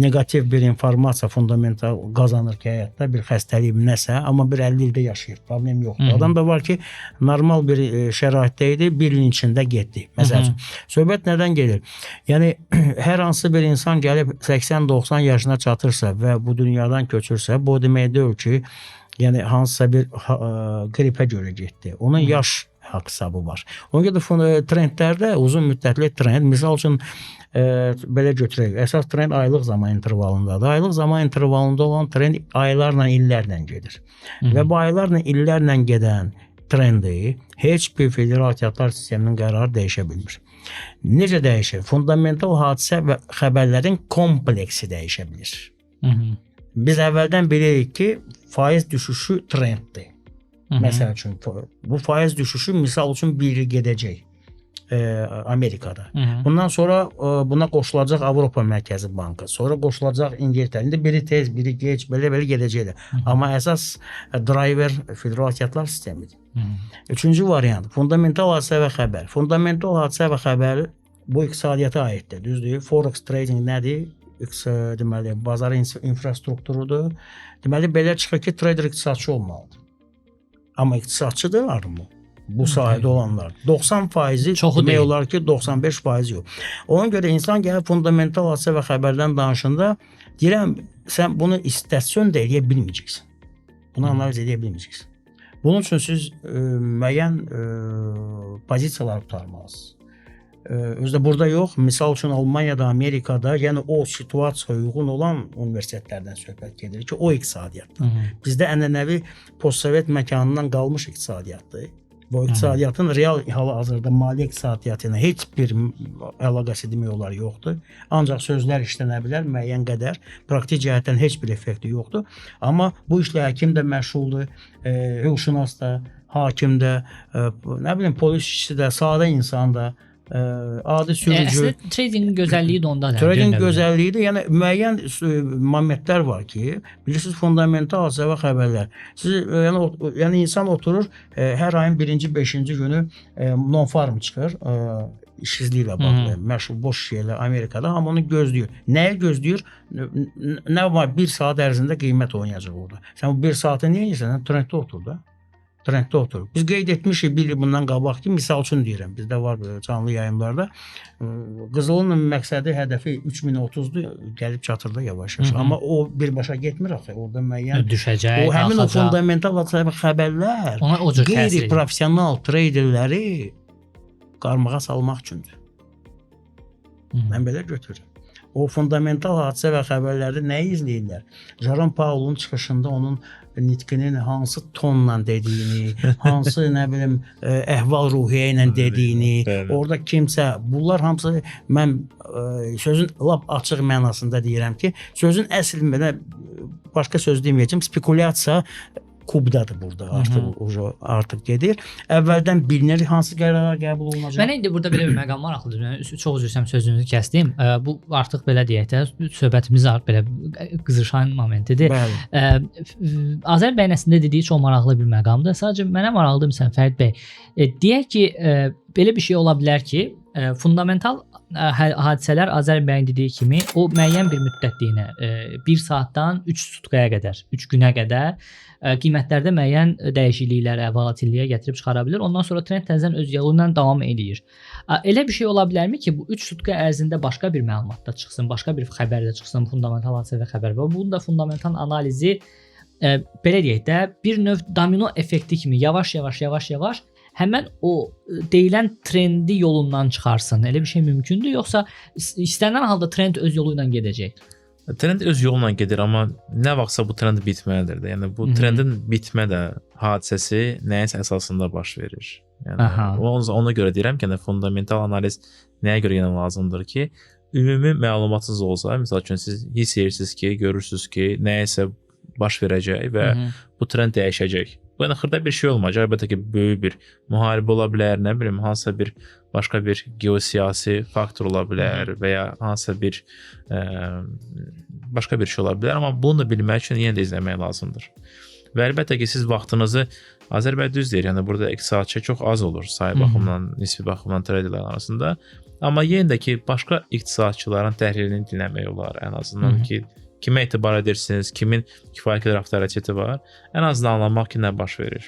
negativ bir informasiya fundamental qazanır ki, həyatda bir xəstəlik nəsə, amma bir 50 ildə yaşayır, problem yoxdur. Adam da var ki, normal bir şəraitdə idi, bir ilin içində getdi. Məsəl üçün, söhbət nədən gelir? Yəni, hər hansı bir insan gəlib 80-90 yaşına çatırsa və bu dünyadan köçürsə, bu demək deyil ki, yəni hansısa bir qripə görə getdi. Onun yaş hesabı var. Ona görə trendlərdə uzun müddətli trend, misal üçün belə götürək, əsas trend aylıq zaman intervalındadır. Aylıq zaman intervalında olan trend aylarla, illərlə gedir. Və bu aylarla, illərlə gedən trendi heç bir federal ehtiyatlar sisteminin qərarı dəyişə bilmir. Necə dəyişir? Fundamental hadisə və xəbərlərin kompleksi dəyişə bilir. Biz əvvəldən bilirik ki, faiz düşüşü trenddir. Məsəl üçün, bu faiz düşüşü misal üçün bir il gedəcək Amerikada. Bundan sonra buna qoşulacaq Avropa Mərkəzi Bankı, sonra qoşulacaq İngiltərə. İndi biri tez, biri geç, belə gedəcəkdir. Amma əsas driver federal ehtiyatlar sistemidir. Üçüncü variant, fundamental hadisə və xəbər. Fundamental hadisə və xəbər bu iqtisadiyyata aiddir, düzdür? Forex trading nədir? Deməli, bazarın infrastrukturudur. Deməli, belə çıxır ki, trader iqtisadçı olmalıdır. Amma iqtisadçıdırlar mı? Bu sahədə olanlar. 90% demək olar ki, 95% yox. Ona görə insan gəlib fundamental hadisə və xəbərdən danışında deyirəm, sən bunu istasyon da eləyə bilməyəcəksən. Bunu analiz edə bilməyəcəksən. Bunun üçün siz müəyyən pozisiyalar tutarmalısınız. Özdə burada yox, misal üçün Almaniyada, Amerikada, yəni o situasiyaya uyğun olan universitetlərdən söhbət gedir ki, o iqtisadiyyatdır. Bizdə ənənəvi postsovet məkanından qalmış iqtisadiyyatdır. Bu iqtisadiyyatın real hal-hazırda maliyyə iqtisadiyyatı ilə heç bir əlaqəsi demək olar yoxdur. Ancaq sözlər işlənə bilər müəyyən qədər, praktik cəhətdən heç bir effekti yoxdur. Amma bu işlə həkim də məşğuldur, hüquqşünas da, hakim də, nə bilim polis işçisi də, sadə insan da, adi sürücü. Əslində tradingin gözəlliyi də ondadır. Trading gözəlliyi də, yəni müəyyən momentlər var ki, bilirsiniz fundamental hadisələr və xəbərlər. Siz yəni insan oturur, hər ayın 1-ci, 5-ci günü non-farm çıxır, işsizliklə bağlı, məşğul boş şeylə Amerikada, amma onu gözləyir. Nəyə gözləyir? Nə var? 1 saat ərzində qiymət oynayacaq orada. Sən bu 1 saatı niyə edirsən? Trenddə otur da. Trenddə oturur. Biz qeyd etmişik bir il bundan qabaq ki, misal üçün deyirəm, bizdə var canlı yayımlarda. Qızılın məqsədi, hədəfi 3030-dur, gəlib çatır da yavaş-yavaş. Amma o birbaşa getmir axı. Orada müəyyən düşəcək, o həmin o fundamental xəbərlər ona o cür təsir edir. Qeyri-professional treyderləri qarmağa salmaq üçündür. Mən belə götürürəm. O fundamental hadisə və xəbərləri nəyi izləyirlər? Jerome Powell'un çıxışında onun nitqinin hansı tonla dediyini, hansı nə bilim əhval-ruhiyyə ilə dediyini, orada kimsə, bunlar hamısı mən sözün lap açıq mənasında deyirəm ki, sözün əsl başqa söz deməyəcəm, spekulyasiya kubdadır burada artıq gedir. Əvvəldən bilinir hansı qərarlar qəbul olunacaq. Mənə indi burada belə bir məqam maraqlıdır. Mən çox üzr istəyirəm sözünüzü kəsdim. Bu artıq belə deyək də söhbətimiz artıq belə qızışan momentidir. Azər bəyin əslində dediyi çox maraqlı bir məqamdır. Sadəcə mənə maraqlıdır məsələn Fərid bəy. Deyək ki, belə bir şey ola bilər ki, fundamental hadisələr Azər bəyin dediyi kimi o müəyyən bir müddətliyinə 1 saatdan 3 sutqaya qədər, 3 günə qədər qiymətlərdə müəyyən dəyişikliklərə, volatilliyə gətirib çıxara bilər. Ondan sonra trend təzədən öz yolu ilə davam edir. Elə bir şey ola bilərmi ki, bu 3 sutka ərzində başqa bir məlumat da çıxsın, başqa bir xəbər də çıxsın, fundamental hadisə və xəbər və bunun da fundamental analizi belə deyək də bir növ domino effekti kimi yavaş-yavaş həmən o deyilən trendi yolundan çıxarsın. Elə bir şey mümkündür, yoxsa istənilən halda trend öz yolu ilə gedəcək? Trend öz yolla gedir, amma nə vaxtsa bu trend bitməlidir də. Yəni bu trendin bitmə də hadisəsi nəyisə əsasında baş verir. Yəni ona görə deyirəm ki, yəni fundamental analiz nəyə görə yəni lazımdır ki, ümumi məlumatsız olsa, məsəl üçün siz hiss edirsiniz ki, görürsüz ki, nəyisə baş verəcək və bu trend dəyişəcək. Bu yəni xırda bir şey olmayacaq. Əlbəttə ki, böyük bir müharibə ola bilər, nə bilim, hansısa bir başqa bir geosiyasi faktor ola bilər və ya hansısa bir başqa bir şey ola bilər, amma bunu da bilmək üçün yenə də izləmək lazımdır. Və əlbəttə ki, siz vaxtınızı Azər bəy düz deyir, yəni burada iqtisadçı çox az olur sayı baxımdan, nisbi baxımdan traderlər arasında, amma yenə də ki, başqa iqtisadçıların təhlilini dinləmək olar ən azından ki, kimə etibar edirsiniz, kimin kifayət qədər avtoriteti var, ən azından anlamaq ki, nə baş verir.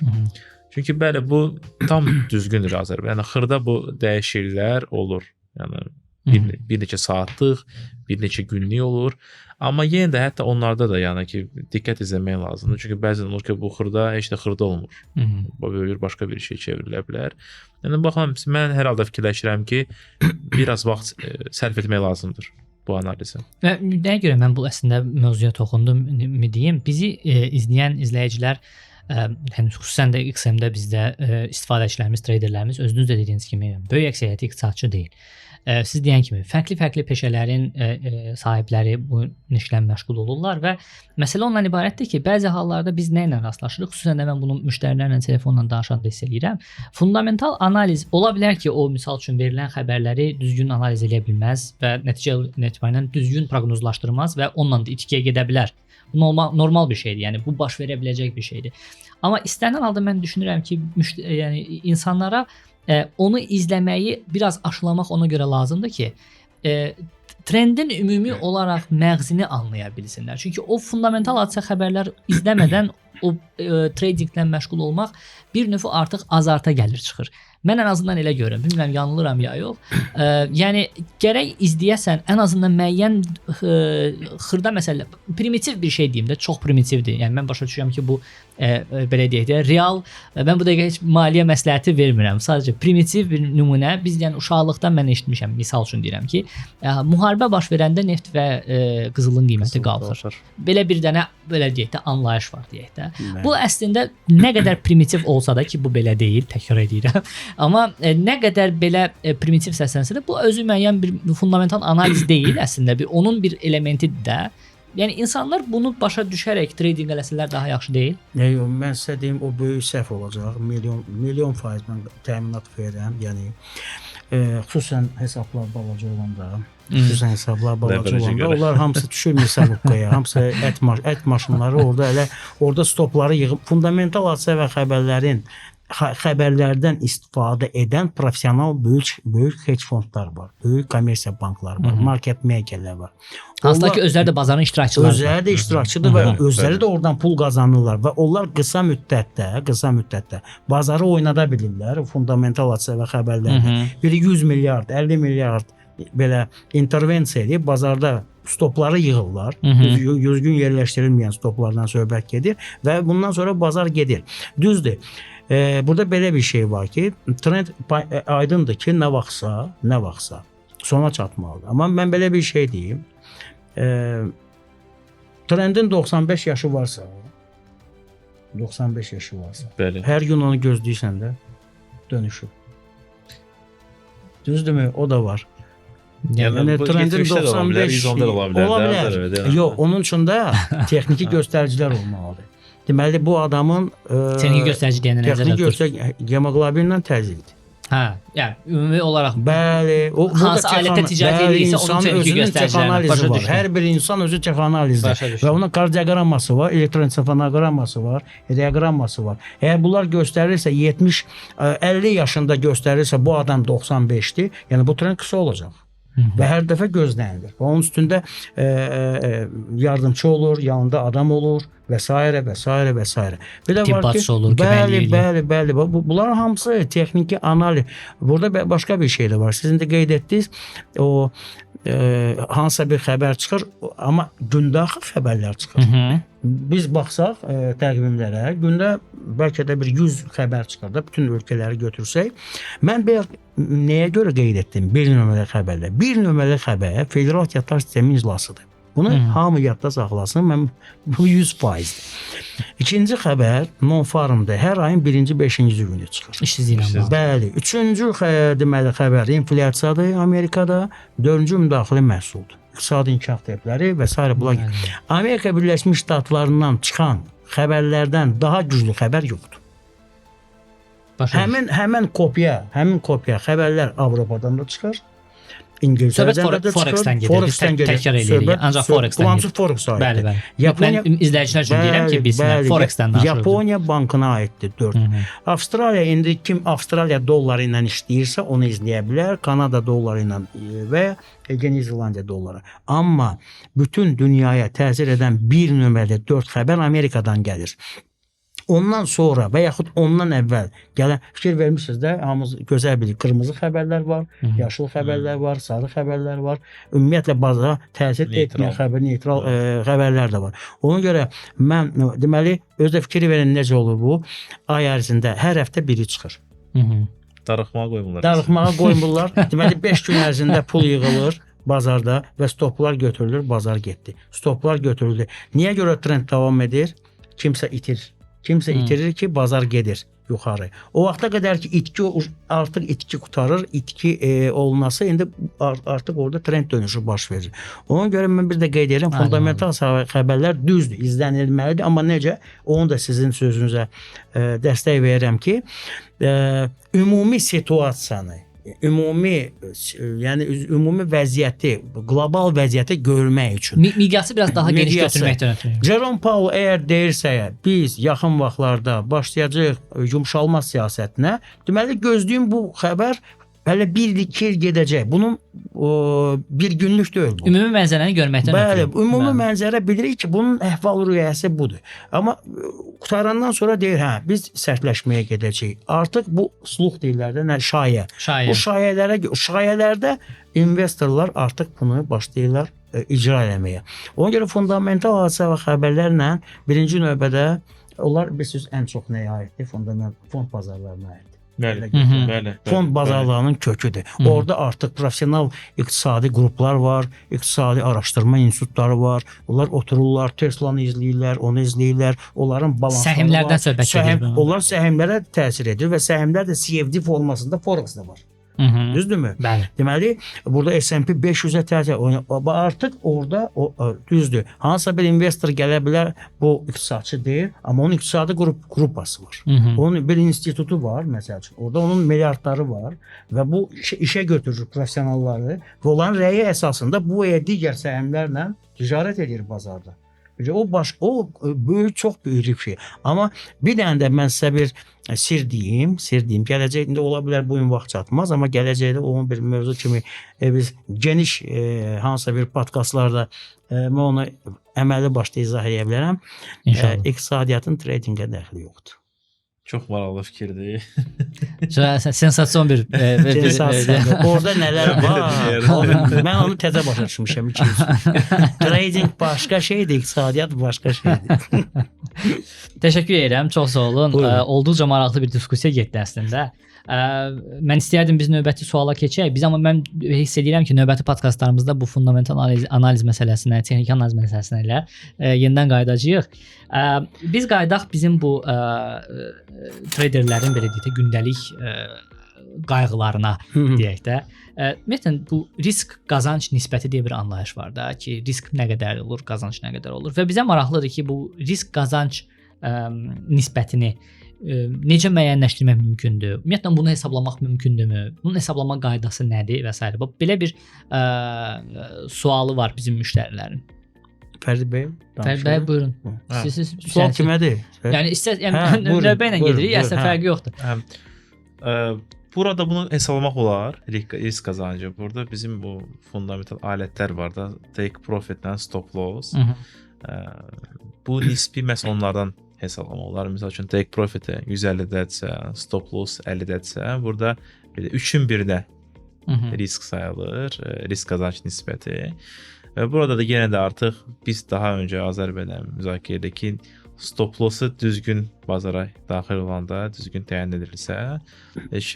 Çünki bəli, bu tam düzgündür Azərbaycan. Yəni xırda bu dəyişikliklər olur. Yəni bir neçə saatlıq, bir neçə günlük olur. Amma yenə də hətta onlarda da yəni ki, diqqət etmək lazımdır. Çünki bəzən olur ki, bu xırda heç də xırda olmur. Bu böyük başqa bir şey çevrilə bilər. Yəni baxın, mən hər halda fikirləşirəm ki, biraz vaxt sərf etmək lazımdır bu analizə. Və nəyə görə mən bu əslində mövzuya toxundum deyim, bizi izləyən izləyicilər, xüsusən də XM-də bizdə istifadəçilərimiz, traderlərimiz özünüz də dediyiniz kimi böyük əksəriyyəti iqtisadçı deyil. Siz deyən kimi fərqli peşələrin sahibləri bu işlə məşğul olurlar və məsələ ondan ibarətdir ki, bəzi hallarda biz nə ilə rastlaşırıq, xüsusən də mən bunu müştərilərlə telefonla danışanda hiss edirəm. Fundamental analiz ola bilər ki, o misal üçün verilən xəbərləri düzgün analiz edə bilməz və nəticə etibarən düzgün proqnozlaşdırmaz və onunla da itkiyə gedə bilər. Bu normal bir şeydir, yəni bu baş verə biləcək bir şeydir. Amma istənilən halda mən düşünürəm ki, yəni insanlara onu izləməyi biraz aşılamaq ona görə lazımdır ki, trendin ümumi olaraq məğzini anlaya bilsinlər. Çünki o fundamental hadisə xəbərlər izləmədən o tradinglə məşğul olmaq bir növ artıq azarta gəlir çıxır. Mən ən azından elə görürəm. Bilmirəm yanılıram ya yox. Yəni gərək izləyəsən ən azından müəyyən xırda məsələ, primitiv bir şey deyim də, çox primitivdir. Yəni mən başa düşürəm ki, bu belə deyək də, real, mən bu dəqiqə heç maliyyə məsləhəti vermirəm. Sadəcə primitiv bir nümunə. Biz yəni uşaqlıqdan mən eşitmişəm, misal üçün deyirəm ki, müharibə baş verəndə neft və qızılın qiyməti qalxır. Belə bir dənə belə deyək də anlayış var deyək də. Bu əslində nə qədər primitiv olsa da ki, bu belə deyil, təkrar edirəm. Amma nə qədər belə primitiv səslənsə də bu özü müəyyən bir fundamental analiz deyil əslində. Onun bir elementidir də. Yəni insanlar bunu başa düşərək trading eləsələr daha yaxşı deyil? Yox, mən sizə deyim, o böyük səhv olacaq. Milyon faiz mən təminat verirəm. Yəni xüsusən hesablar balaca olanda, onlar hamısı düşür Misavukaya, hamısı ət maşınları orada stopları yığıb fundamental hadisə və xəbərlərdən istifadə edən professional böyük hedge fondlar var, böyük kommersiya bankları var, market makerlər var. Hansılar ki, özləri də bazarın iştirakçılarıdır. Özləri də iştirakçıdır və özləri də oradan pul qazanırlar və onlar qısa müddətdə bazarı oynada bilirlər, fundamental hadisə və xəbərlərdə. Biri 100 milyard, 50 milyard belə intervensiya edib bazarda stopları yığırlar. Düzgün yerləşdirilməyən stoplardan söhbət gedir və bundan sonra bazar gedir. Düzdür. Burada belə bir şey var ki, trend aydındır ki, nə vaxtsa sona çatmalıdır. Amma mən belə bir şey deyim. Trendin 95 yaşı varsa, bəli. Hər gün onu gözləyirsən də dönüşür. Düzdürmü? O da var. Yəni trendin 95 ola bilər. Yox, onun üçün də texniki göstəricilər olmalıdır. Deməli bu adamın texniki göstərici deyəndə nəzərdə tutulur. Hemoqlobinlə təzyiqdir. Hə, yəni ümumi olaraq bəli, hansı alətdə ticarət edirsə onun texniki göstəriciləri var. Hər bir insan özü texanalizdir və onun kardioqramması var, elektroensefaloqramması var, diaqramması var. Əgər bunlar göstərirsə 70-50 yaşında göstərirsə bu adam 95-dir, yəni bu trend qısa olacaq. Və hər dəfə gözlənilir. Və onun üstündə yardımçı olur, yanında adam olur və s. Bir də var ki, bəli, bunların hamısı texniki analiz. Burada başqa bir şey də var. Sizin də qeyd etdiniz, o hansısa bir xəbər çıxır, amma gündaxil xəbərlər çıxır. Biz baxsaq təqvimlərə, gündə bəlkə də bir 100 xəbər çıxır da, bütün ölkələri götürsək. Mən nəyə görə qeyd etdim? Bir nömrəli xəbərlər. Bir nömrəli xəbər federal yataq sistemi iclasıdır. Bunu hamı yadda saxlasın. Bu 100%-dir. İkinci xəbər non-farmdır. Hər ayın 1-5-ci günü çıxır. İşsizliklə. Bəli. Üçüncü deməli xəbər inflyasiyadır Amerikada. Dördüncü müdaxilə məhsuldur. İqtisadi inkişaf tələbləri və s. bunlar. Amerika Birləşmiş Ştatlarından çıxan xəbərlərdən daha güclü xəbər yoxdur. Həmin kopya xəbərlər Avropadan da çıxır. İngiltərədən də çıxır. Forex-dən gedir. Ancaq Forex-dən gedir. Forex aiddir. Bəli. Mən izləyicilər üçün deyirəm ki, biz Forex-dən danışırıq. Yaponiya bankına aiddir 4. Avstraliya indi kim Avstraliya dolları ilə işləyirsə onu izləyə bilər. Kanada dolları ilə və Yeni Zelandiya dolları. Amma bütün dünyaya təsir edən bir nömrəli 4 xəbər Amerikadan gəlir. Ondan sonra və yaxud ondan əvvəl gələn fikir vermişsiniz də, hamımız gözəl bilir. Qırmızı xəbərlər var, yaşıl xəbərlər var, sarı xəbərlər var. Ümumiyyətlə bazara təsir etməyən xəbər, neytral xəbərlər də var. Ona görə mən deməli özdə fikir verin necə olur bu? Ay ərzində hər həftə biri çıxır. Darıxmağa qoymurlar. Deməli 5 gün ərzində pul yığılır bazarda və stoplar götürülür, bazar getdi. Stoplar götürüldü. Niyə görə trend davam edir? Kimsə itirir ki, bazar gedir yuxarı. O vaxta qədər ki, artıq itki qurtarır, itki olunması indi artıq orada trend dönüşü baş verir. Ona görə mən bir də qeyd edirəm, fundamental xəbərlər düzdür, izlənilməlidir, amma necə? Onu da sizin sözünüzə dəstək verirəm ki, ümumi situasiyanı, ümumi vəziyyəti, qlobal vəziyyəti görmək üçün. Miqyası biraz daha geniş götürməkdən ötürü. Jerome Powell əgər deyirsə, biz yaxın vaxtlarda başlayacağıq yumşalma siyasətinə, deməli gözləyim bu xəbər Hələ 1-2 il gedəcək. Bunun bir günlük deyil bu. Ümumi mənzərəni görməkdən Bəli, ötürü. ümumi mənzərə bilirik ki, bunun əhval-ruhiyyəsi budur. Amma qutarandan sonra deyir, hə, biz sərtləşməyə gedəcəyik. Artıq bu sluh deyirlər də, nə şayə. Şayə. Bu şayələrdə investorlar artıq bunu başlayırlar icra eləməyə. Ona görə fundamental hadisə və xəbərlərlə birinci növbədə onlar bilirsiniz ən çox nəyə aiddir? Fond bazarlarına aiddir. Bəli, Mhm. bəli. Fond bazarlarının köküdür. Orada artıq professional iqtisadi qruplar var, iqtisadi araşdırma institutları var. Onlar otururlar, Teslanı izləyirlər, onu izləyirlər. Onların balansları Səhmlərdən var. söhbət gedir. Onlar səhmlərə təsir edir və səhmlər də CFD formasında Forex-də var. Düzdürmü? Bəli. Deməli, burada S&P 500-ə təsir artıq orada düzdür. Hansısa bir investor gələ bilər, bu iqtisadçı deyil, amma onun iqtisadi qrupası var. Onun bir institutu var, məsəl üçün. Orada onun milyardları var və bu işə götürür professionalları və onların rəyi əsasında bu digər səhmlərlə ticarət edir bazarda. O böyük, çox böyük şey. Amma bir dənə də mən sizə bir sir deyim. Gələcəkdə ola bilər bu gün vaxt çatmaz, amma gələcəkdə onun bir mövzu kimi biz geniş hansısa bir podkastlarda mən onu əməli başda izah edə bilərəm. İnşallah. İqtisadiyyatın tradingə dəxli yoxdur. Çox maraqlı fikirdir. Sensasiyon bir Orada nələr var? Mən onu təzə başa düşmüşəm 2 il. Trading başqa şeydir, iqtisadiyyat başqa şeydir. Təşəkkür edirəm. Çox sağ olun. Olduqca maraqlı bir diskussiya getdi əslində. Mən istəyərdim biz növbəti suala keçək. Amma mən hiss edirəm ki, növbəti podkastlarımızda bu fundamental analiz məsələsinə, texniki analiz məsələsinə ilə yenidən qayıdacağıq. Biz qayıdaq bizim bu traderlərin belə deyək də gündəlik qayğılarına deyək də. Ümumiyyətlə bu risk qazanc nisbəti deyə bir anlayış var da ki, risk nə qədər olur, qazanc nə qədər olur və bizə maraqlıdır ki, bu risk qazanc nisbətini necə müəyyənləşdirmək mümkündür? Ümumiyyətlə bunu hesablamaq mümkündürmü? Bunun hesablama qaydası nədir və s. Belə bir sualı var bizim müştərilərin. Fərdi bəy, Fərdi bəy, buyurun. Siz sual kimədir? Yəni növbə ilə gedirik, əslində fərqi yoxdur. Burada bunu hesablamaq olar, risk qazancı. Burada bizim bu fundamental alətlər var da, take profit-lə stop loss. Bu nisbi məhz onlardan hesablama olar. Məsəl üçün take profit-i 150-dədirsə, stop loss 50-dədirsə, burada belə 3-ün 1-də risk sayılır, risk qazanc nisbəti. Və burada da yenə də artıq biz daha öncə Azərbaycan müzakirə etdik ki, stop loss-u düzgün bazara daxil olanda, düzgün təyin edilirsə, heç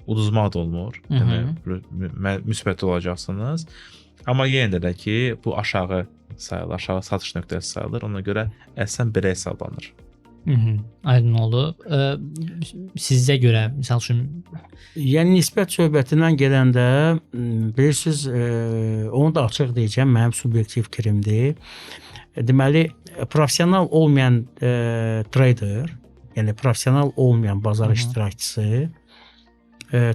uduzmaq da olmur. Yəni müsbət olacaqsınız. Amma yenə də ki, bu aşağı sayılır, aşağı satış nöqtəsi sayılır. Ona görə əslən belə hesablanır. Aydın oldu. Sizə görə, məsəl üçün yəni nisbət söhbətindən gələndə bilirsiniz, onu da açıq deyəcəm, mənim subyektiv fikrimdir. Deməli, professional olmayan trader, yəni professional olmayan bazar iştirakçısı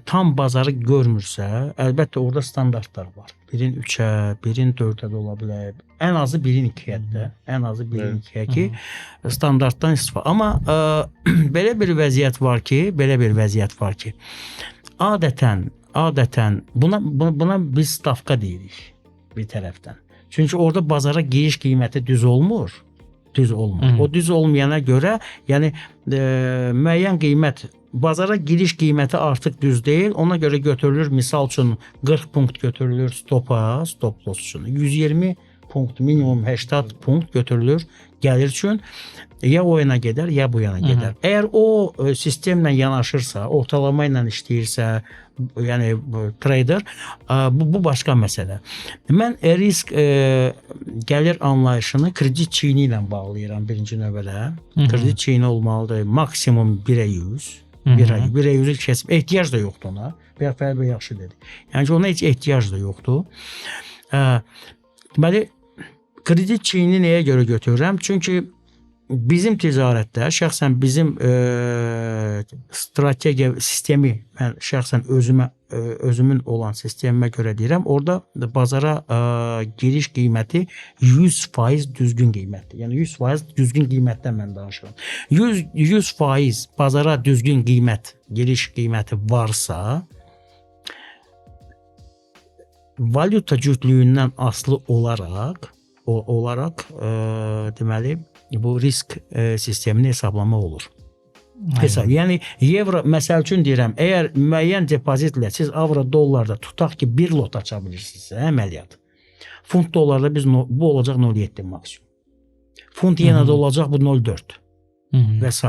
tam bazarı görmürsə, əlbəttə orada standartlar var. Birin 3-ə, birin 4-ə də ola bilər. Ən azı birin 2-yə də, ən azı birin 2-yə ki, standartdan istifadə. Amma belə bir vəziyyət var ki, adətən buna biz stavka deyirik bir tərəfdən. Çünki orada bazara giriş qiyməti düz olmur. O düz olmayana görə, yəni müəyyən qiymət, bazara giriş qiyməti artıq düz deyil. Ona görə götürülür, misal üçün 40 punkt götürülür stop loss üçün. 120 punkt, minimum 80 punkt götürülür gəlir üçün. Ya o yana gedər, ya bu yana gedər. Əgər o sistemlə yanaşırsa, ortalama ilə işləyirsə, yəni trader, bu başqa məsələ. Mən risk gəlir anlayışını kredit çeyini ilə bağlayıram birinci növbədə. Kredit çeyini olmalıdır maksimum 1-ə 100. 1-ə 100-ü kəsib, ehtiyac da yoxdur ona. Fərdi yaxşı dedi. Yəni ona heç ehtiyac da yoxdur. Deməli, kredit çeyini nəyə görə götürürəm? Çünki bizim ticarətdə, şəxsən bizim strategiya sistemi, mən şəxsən özümün olan sistemimə görə deyirəm, orada bazara giriş qiyməti 100% düzgün qiymətdir. Yəni 100% düzgün qiymətdən mən danışıram. 100% bazara düzgün qiymət, giriş qiyməti varsa, valyuta cütlüyündən asılı olaraq deməli bu risk sistemini hesablamaq olur. Yəni evro məsəl üçün deyirəm, əgər müəyyən depozitlə siz avro dollarda tutaq ki 1 lot aça bilirsinizsə əməliyyat. Funt dollarda bu olacaq 0.7 maksimum. Funt yenə də olacaq bu 0.4 və s.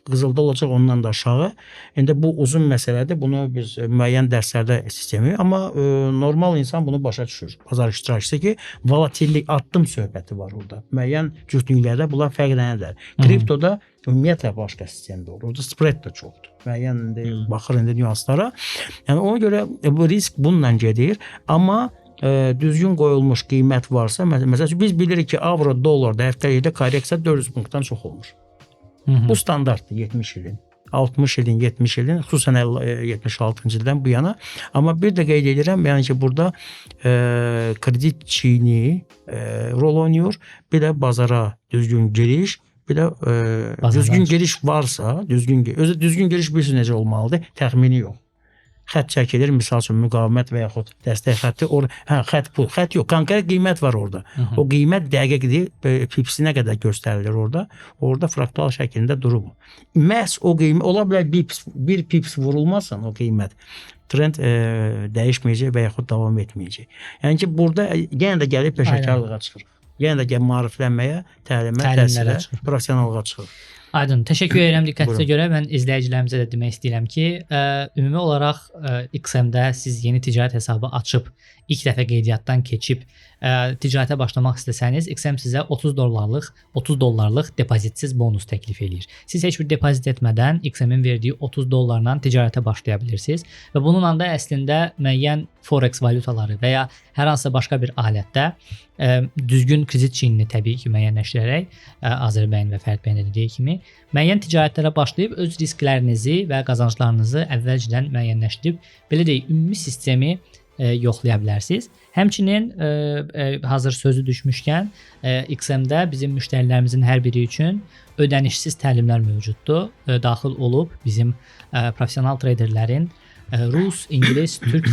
Qızılda olacaq ondan da aşağı. İndi bu uzun məsələdir. Bunu biz müəyyən dərslərdə sistemi, amma normal insan bunu başa düşür. Bazar iştirakçısı ki, volatillik addım söhbəti var orada. Müəyyən cütlüklərdə bunlar fərqlənirlər. Kriptoda ümumiyyətlə başqa sistemdə olur. Orada spread də çoxdur. Müəyyən baxır indi nüanslara. Yəni ona görə bu risk bununla gedir, amma düzgün qoyulmuş qiymət varsa, məsələn biz bilirik ki, avro dollarda həftəlikdə korreksiya 400 punktdan çox olmur. Bu standartdır 70 ilin, 60 ilin, 70 ilin, xüsusən 76-cı ildən bu yana. Amma bir də qeyd edirəm, yəni ki, burada kredit çiyini rol oynayır, bir də bazara düzgün giriş, bir də düzgün giriş varsa, düzgün giriş bilirsiniz necə olmalıdır, təxmini yox. Xətt çəkilir, misal üçün müqavimət və yaxud dəstək xətti, xətt yox, konkret qiymət var orada. O qiymət dəqiqdir, pipsinə qədər göstərilir orada. Orada fraktal şəklində durur. Məhz o qiymət, ola bilər bir pips vurulmasın o qiymət. Trend dəyişməyəcək və yaxud davam etməyəcək. Yəni ki, burada yenə də gəlib peşəkarlığa çıxır. Yenə də maariflənməyə, təlimə, təhsilə, professionallığa çıxır. Aydın, təşəkkür edirəm diqqətinizə görə. Mən izləyicilərimizə də demək istəyirəm ki, ümumi olaraq XM-də siz yeni ticarət hesabı açıb, ilk dəfə qeydiyyatdan keçib ticarətə başlamaq istəsəniz, XM sizə $30 depozitsiz bonus təklif edir. Siz heç bir depozit etmədən XM-in verdiyi $30 ticarətə başlaya bilirsiniz və bununla da əslində müəyyən forex valyutaları və ya hər hansısa başqa bir alətdə düzgün kredit çiynini təbii ki müəyyənləşdirərək Azərbaycan və Fərd bəyin dediyi kimi müəyyən ticarətlərə başlayıb öz risklərinizi və qazanclarınızı əvvəlcədən müəyyənləşdirib belə deyək ümumi sistemi yoxlaya bilərsiniz. Həmçinin hazır sözü düşmüşkən XM-də bizim müştərilərimizin hər biri üçün ödənişsiz təlimlər mövcuddur. Daxil olub bizim professional treyderlərin Rus, İngilis, Türk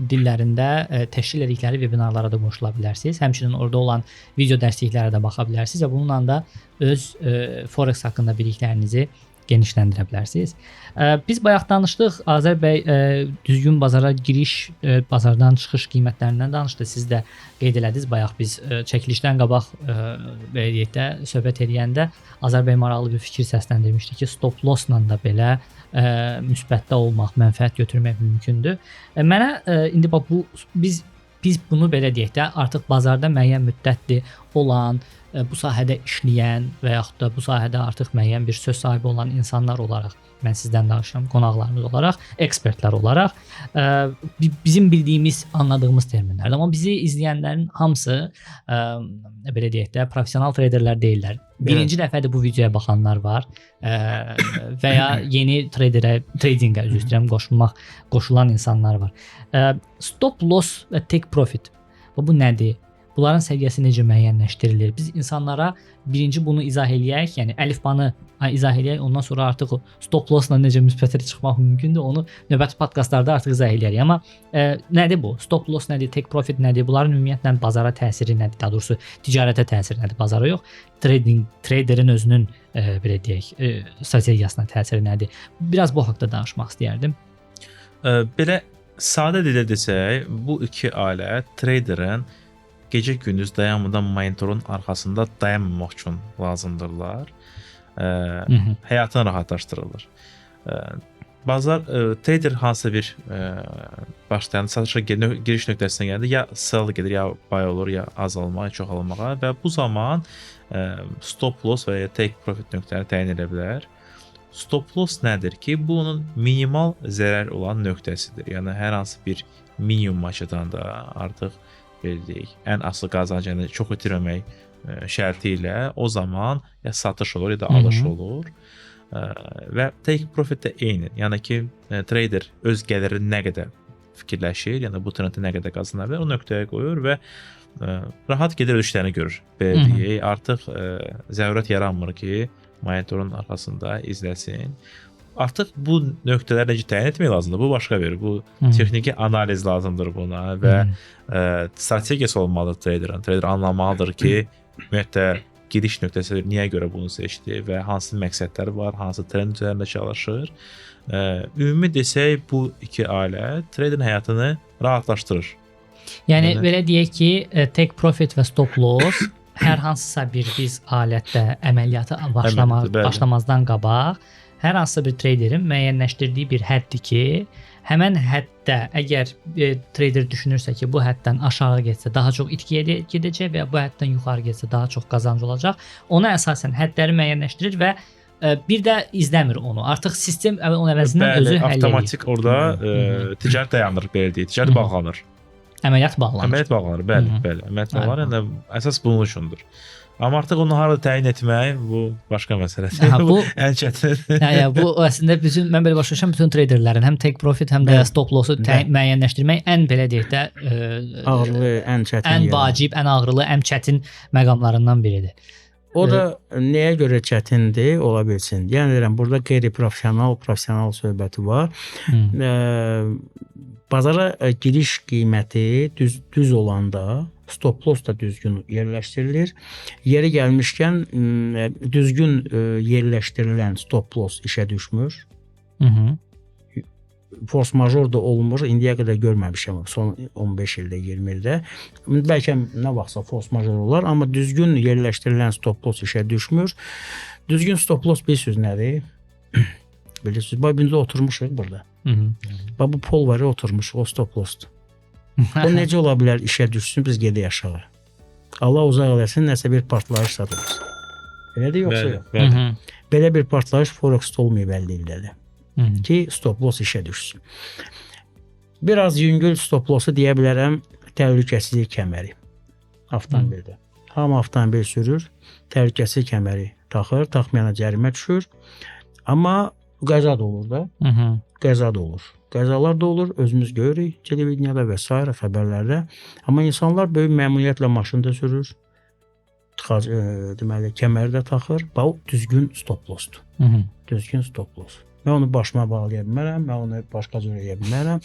dillərində təşkil etdikləri vebinarlara da qoşula bilərsiniz. Həmçinin orada olan video dərsliklərə də baxa bilərsiniz və bununla da öz forex haqqında biliklərinizi genişləndirə bilərsiniz. Biz bayaq danışdıq, Azər bəy düzgün bazara giriş, bazardan çıxış qiymətlərindən danışdı. Siz də qeyd elədiniz, bayaq biz çəkilişdən qabaq söhbət edəndə Azər bəy maraqlı bir fikir səsləndirmişdi ki, stop lossla da belə müsbətdə olmaq, mənfəət götürmək mümkündür. Mənə indi bax bu biz bunu belə deyək də, artıq bazarda müəyyən müddətli olan, bu sahədə işləyən və yaxud da bu sahədə artıq müəyyən bir söz sahibi olan insanlar olaraq, mən sizdən danışıram, qonaqlarımız olaraq, ekspertlər olaraq, bizim bildiyimiz, anladığımız terminlərdir. Amma bizi izləyənlərin hamısı, belə deyək də, professional treyderlər deyirlər. Birinci dəfədir bu videoya baxanlar var və ya yeni tradingə qoşulan insanlar var. Stop loss və take profit. Bu nədir? Bunların səviyyəsi necə müəyyənləşdirilir? Biz insanlara birinci bunu izah eləyək, yəni əlifbanı izah eləyək, ondan sonra artıq stop lossla necə müsbətə çıxmaq mümkündür, onu növbəti podkastlarda artıq izah eləyərik. Amma nədir bu? Stop loss nədir? Take profit nədir? Bunların ümumiyyətlə bazara təsiri nədir? Daha doğrusu ticarətə təsiri nədir? Bazara yox, traderin özünün belə deyək, strategiyasına təsiri nədir? Biraz bu haqqda danışmaq istəyərdim. Belə sadə dildə desək, bu iki alət traderin gecə-gündüz dayanmadan monitorun arxasında dayanmamaq üçün lazımdırlar. Həyatını rahatlaşdırırlar. Bazar trader hansısa bir başlayan satışa giriş nöqtəsinə gəlir, ya sell gedir, ya buy olur, ya azalmağa, çoxalmağa və bu zaman stop loss və ya take profit nöqtəni təyin edə bilər. Stop loss nədir ki, bu onun minimal zərər olan nöqtəsidir. Yəni hər hansı bir minimum açıdan da artıq belirləyik. Ən asılı qazancını çox itirməmək şərti ilə o zaman ya satış olur, ya da alış olur. Və take profit də eyni. Yəni ki, trader öz gəlirini nə qədər fikirləşir, yəni bu trendi nə qədər qazana bilər, o nöqtəyə qoyur və rahat gedir işlərini görür. Belə deyək, artıq zərurət yaranmır ki, monitorun arxasında izləsin. artıq bu nöqtələri necə təyin etmək lazımdır. Bu başqa bir. Bu texniki analiz lazımdır buna və strategiyası olmalıdır traderin. Trader anlamalıdır ki, ümumiyyətlə giriş nöqtəsi niyə görə bunu seçdi və hansı məqsədləri var, hansı trend üzərində çalışır. Ümumi desək, bu iki alət traderin həyatını rahatlaşdırır. Yəni belə deyək ki, take profit və stop loss hər hansısa bir biz alətdə əməliyyata başlamazdan qabaq hər hansısa bir traderin müəyyənləşdirdiyi bir həddir ki, həmən həddə əgər trader düşünürsə ki, bu həddən aşağı getsə daha çox itkiyə gedəcək və bu həddən yuxarı getsə daha çox qazanc olacaq. Ona əsasən hədləri müəyyənləşdirir və bir də izləmir onu. Artıq sistem onun əvəzindən özü həll edir. Avtomatik orada ticarət dayanır, belə deyək. Ticarət bağlanır. Əməliyyat bağlanır. Əməliyyat bağlanır, bəli. Əməliyyat bağlanır. Yəni əsas bunun üçündür. Amma artıq onu harada təyin etmək bu başqa məsələdir. Bu ən çətin. Yəni bu əslində bütün mən belə başa düşürəm bütün traderlərin həm take profit həm də stop loss-u müəyyənləşdirmək ən belə deyək də ağırlı, ən çətin, ən vacib, ən ağrılı, ən çətin məqamlarından biridir. O da nəyə görə çətindir, ola bilsin. Yəni deyirəm, burada qeyri-professional, professional söhbəti var. Bazara giriş qiyməti düz olanda stop loss da düzgün yerləşdirilir. Yeri gəlmişkən düzgün yerləşdirilən stop loss işə düşmür. Force major da olmur. İndiyə qədər görməmişəm son 15 ildə, 20 ildə. Bəlkə nə vaxtsa force major olar, amma düzgün yerləşdirilən stop loss işə düşmür. Düzgün stop loss bilirsiniz nədir? Bilirsiniz, biz oturmuşuq burada. Bu polvara oturmuş, o stop lossdur. O necə ola bilər işə düşsün, biz gedək aşağı. Allah uzaq eləsin, nəsə bir partlayış satırız. Elədir yoxsa yox? Belə bir partlayış Forex-də olmayıb 50 ildə ki, stop loss işə düşsün. Biraz yüngül stop lossu deyə bilərəm, təhlükəsizlik kəməri avtomobildə. Hamı avtomobil sürür, təhlükəsizlik kəməri taxır, taxmayana cərimə düşür. Amma qəza da olur da. Qəza da olur. Qəzalar da olur, özümüz görürük televizyada və s. xəbərlərdə. Amma insanlar böyük məmnuniyyətlə maşında sürür. Deməli, kəməri də taxır. Bu düzgün stop lossdur. Düzgün stop loss. Mən onu başıma bağlaya bilmərəm, mən onu başqa cür edə bilmərəm.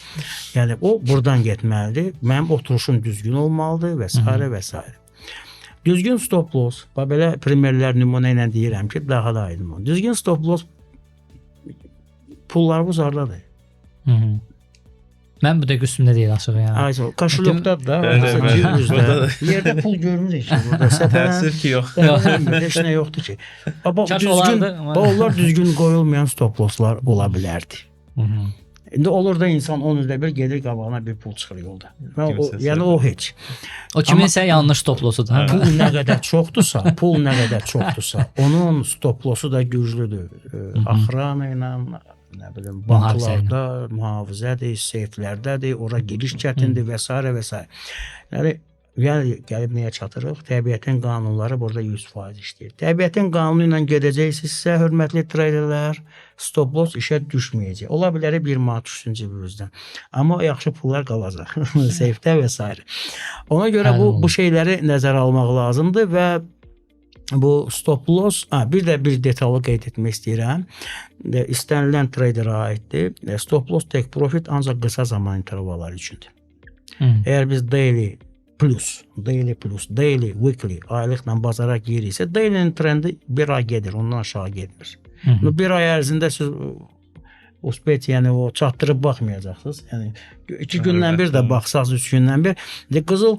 Yəni o buradan getməlidir. Mənim oturuşum düzgün olmalıdır və s. və s. Düzgün stop loss, belə primerlər nümunə ilə deyirəm ki, daha da aydın olsun. Düzgün stop loss pullarımız hardadır? Mən bu da qüsmündə deyil açıq yəni. Ayşə, kaşılyoqdadır da, cüzdür. Yerdə pul görmürük ki, burada təəssüf ki, yox. Heç nə yoxdur ki. Onlar düzgün qoyulmayan stop losslar ola bilərdi. İndi olur da insan 10 ildə bir gedir qabağına bir pul çıxır yolda. Yəni o heç. O kiminsə yanlış stop lossudur. Pul nə qədər çoxdursa, onun stop lossu da güclüdür. Axrana ilə, nə bilim, banklarda, mühafizədir, seyflərdədir, ora giriş çətindir və s. və s. Yəni gəlib nəyə çatırıq? Təbiətin qanunları burada 100% işləyir. Təbiətin qanunu ilə gedəcəksinizsə, hörmətli traderlər, stop loss işə düşməyəcək. Ola bilər 1 manat düşsün cibinizdən. Amma yaxşı pullar qalacaq seyfdə və s. Ona görə bu şeyləri nəzərə almaq lazımdır və bu stop loss, bir də bir detallı qeyd etmək istəyirəm. İstənilən traderə aiddir. Stop loss, take profit ancaq qısa zaman intervalları üçündür. Əgər biz daily plus, daily, weekly, aylıqla bazara giriksə, daily'nin trendi bir ay gedir, ondan aşağı getmir. Bir ay ərzində siz yəni o çatdırıb baxmayacaqsınız. Yəni 2 gündən bir də baxsaq, 3 gündən bir. Qızıl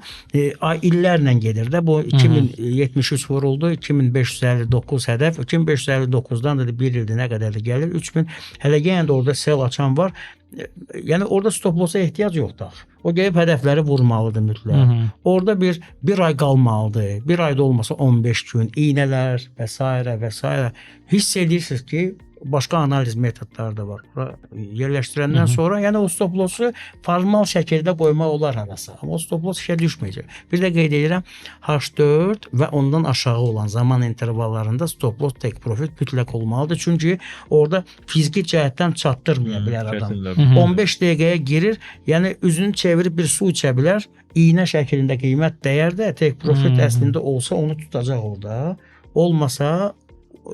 illərlə gedir də. Bu 2073 vuruldu, 2559 hədəf, 2559-dan da 1 ildə nə qədər də gəlir? 3000. Hələ yenə də orada sell açan var. Yəni orada stop lossa ehtiyac yoxdur. O gəlib hədəfləri vurmalıdır mütləq. Orada bir ay qalmalıdır. Bir ayda olmasa 15 gün, iynələr və s. Hiss edirsiniz ki, başqa analiz metodları da var. Yerləşdirəndən sonra, yəni o stop lossu formal şəkildə qoymaq olar harasa. Amma o stop loss işə düşməyəcək. Bir də qeyd edirəm, H4 və ondan aşağı olan zaman intervallarında stop loss, take profit mütləq olmalıdır. Çünki orada fiziki cəhətdən çatdırmaya bilər adam. 15 dəqiqəyə girir, yəni üzünü çevirib bir su içə bilər. İynə şəklində qiymət dəyər də take profit əslində olsa onu tutacaq orada. Olmasa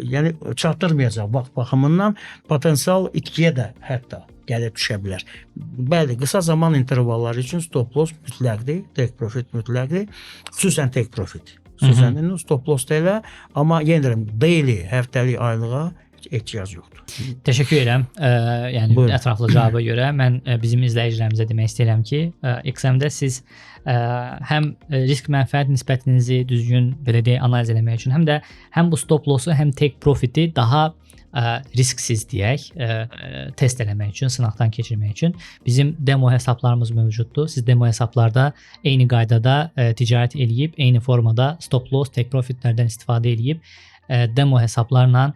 yəni çatdırmayacaq vaxt baxımından potensial itkiyə də hətta gəlib düşə bilər. Bəli, qısa zaman intervalları üçün stop loss mütləqdir, take profit mütləqdir, xüsusən take profit. Xüsusən stop loss da elə, amma yenə deyirəm, daily, həftəlik, aylığa ehtiyac yoxdur. Təşəkkür edirəm. Yəni Buyurun. ətraflı cavaba görə mən bizim izləyicilərimizə demək istəyirəm ki, XM-də siz həm risk mənfəət nisbətinizi düzgün belə deyək analiz etmək üçün, həm də həm bu stop loss-u, həm take profit-i daha risksiz deyək, test eləmək üçün, sınaqdan keçirmək üçün bizim demo hesablarımız mövcuddur. Siz demo hesablarda eyni qaydada ticarət eləyib, eyni formada stop loss, take profitlərdən istifadə eləyib demo hesablarla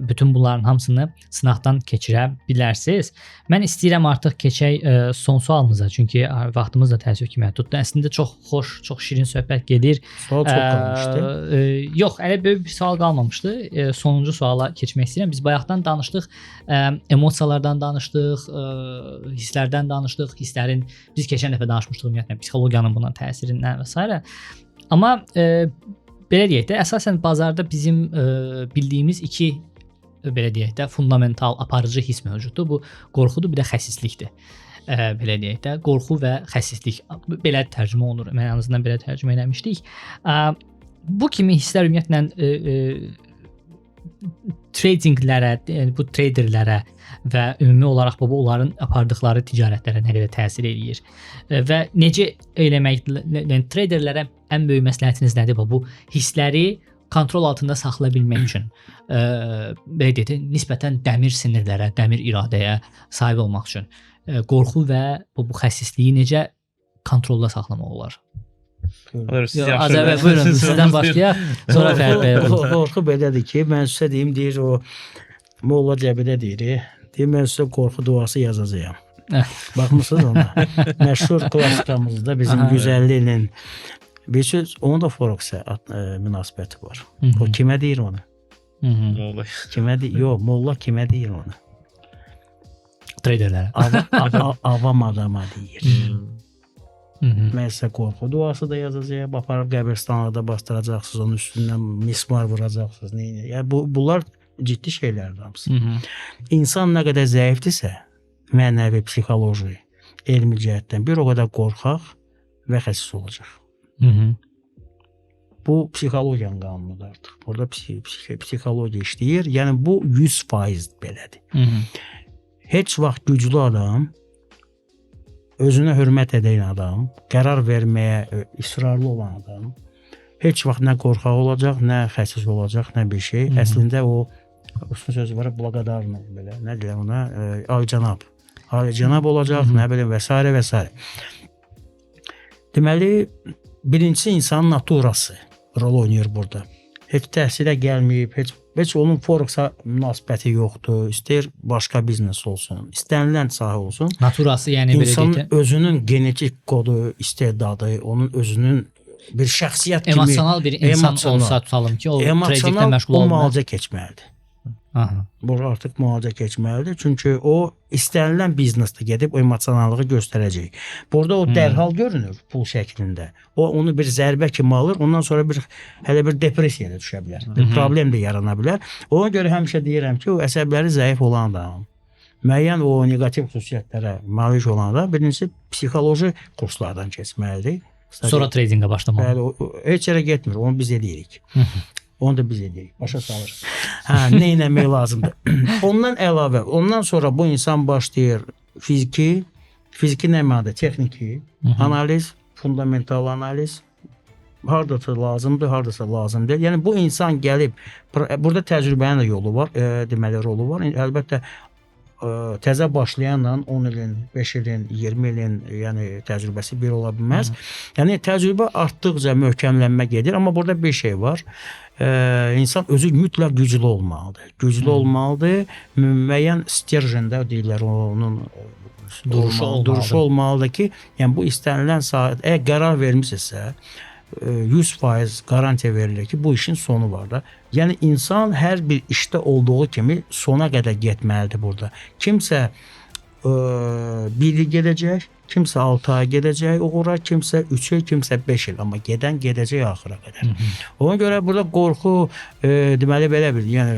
bütün bunların hamısını sınaqdan keçirə bilərsiniz. Mən istəyirəm artıq keçək son sualımıza, çünki vaxtımız da təəssüf ki məhduddur. Əslində çox xoş, çox şirin söhbət gedir. Sual çox qalmışdı. Yox, elə böyük bir sual qalmamışdı. Sonuncu suala keçmək istəyirəm. Biz bayaqdan danışdıq, emosiyalardan danışdıq, hisslərdən danışdıq, hisslərin biz keçən dəfə danışmışdıq ümumiyyətlə psixologiyanın buna təsirindən və s. Amma belə deyək də, əsasən bazarda bizim bildiyimiz iki belə deyək də fundamental aparıcı hiss mövcuddur. Bu qorxudur, bir də xəsislikdir. Belə deyək də, qorxu və xəsislik belə tərcümə olunur. Mən ən azından belə tərcümə eləmişdik. Bu kimi hisslər ümumiyyətlə tradinglərə, yəni bu traderlərə və ümumi olaraq onların apardıqları ticarətlərə nə qədər təsir eləyir və necə eləmək, yəni traderlərə ən böyük məsləhətiniz nədir bu hissləri kontrol altında saxlaya bilmək üçün belə deyək, nisbətən dəmir sinirlərə, dəmir iradəyə sahib olmaq üçün qorxu və bu xəsisliyi necə kontrolda saxlamaq olar? Buyurun, sizdən başlayaq, sonra Fərid bəy. Qorxu belədir ki, mən sizə deyim, deyir o Molla Cəbidə deyir, mən sizə qorxu duası yazacağam. Baxmısınız ona? Məşhur klassikamızda bizim 150 ilin bir söz, onun da Forex-ə münasibəti var. O kimə deyir onu? Kimə deyir? Yox, Molla kimə deyir onu? Traderlərə. Avam adama deyir. Mən sizə qorxu duası da yazacağım, aparıb qəbirstanlıqda bastıracaqsınız, onun üstündən mismar vuracaqsınız. Yəni, bunlar ciddi şeylərdir hamısı. İnsan nə qədər zəifdirsə, mənəvi, psixoloji, elmi cəhətdən bir o qədər qorxaq və xəsis olacaq. Bu psixologiyanın qanunudur artıq. Burada psixologiya işləyir. Yəni, bu 100% belədir. Heç vaxt güclü adam, özünə hörmət edən adam, qərar verməyə israrlı olan adam heç vaxt nə qorxaq olacaq, nə xəsis olacaq, nə bir şey. Əslində o sözü var, blaqadarlı belə, nə deyirəm ona, alicənab olacaq, nə bilim və s. və s. Deməli, birincisi insanın naturası rol oynayır burada. Heç təhsilə gəlməyib, heç onun Forex-a münasibəti yoxdur. İstəyir başqa biznes olsun, istənilən sahə olsun. Naturası, yəni belə deyək. İnsanın özünün genetik kodu, istedadı, onun özünün bir şəxsiyyət kimi emosional bir insan olsa tutalım ki, o tradinglə məşğul olmalı. O müalicə keçməlidir. Bu artıq müalicə keçməlidir. Çünki o istənilən biznesdə gedib o emosionallığı göstərəcək. Burada o dərhal görünür pul şəklində. O onu bir zərbə kimi alır, ondan sonra hələ bir depressiyaya düşə bilər. Bir problem də yarana bilər. Ona görə həmişə deyirəm ki, o əsəbləri zəif olan adam, müəyyən o negativ xüsusiyyətlərə malik olan adam birincisi psixoloji kurslardan keçməlidir. Sonra tradingə başlamalı. Heç yerə getmir, onu biz eləyirik. Onu da biz edirik, başa salır. Nə eləmək lazımdır? Ondan əlavə, ondan sonra bu insan başlayır fiziki nə mənada, texniki, analiz, fundamental analiz, hardasa lazımdır, hardasa lazım deyil. Yəni bu insan gəlib, burada təcrübənin də yolu var, deməli rolu var. Əlbəttə təzə başlayanla 10 ilin, 5 ilin, 20 ilin yəni təcrübəsi bir ola bilməz. Yəni təcrübə artdıqca möhkəmlənmə gedir, amma burada bir şey var. İnsan özü mütləq güclü olmalıdır. Güclü olmalıdır. Müəyyən stержində deyirlər onun duruşu olmalıdır ki, yəni bu istənilən saat əgər qərar vermisinizsə 100% garantiya verilir ki, bu işin sonu var da. Yəni insan hər bir işdə olduğu kimi sona qədər getməlidir burada. Kimsə 1 il gedəcək, kimsə 6 ay gedəcək uğura, kimsə 3 il, kimsə 5 il, amma gedəcək axıra qədər. Ona görə burada qorxu deməli belə bir, yəni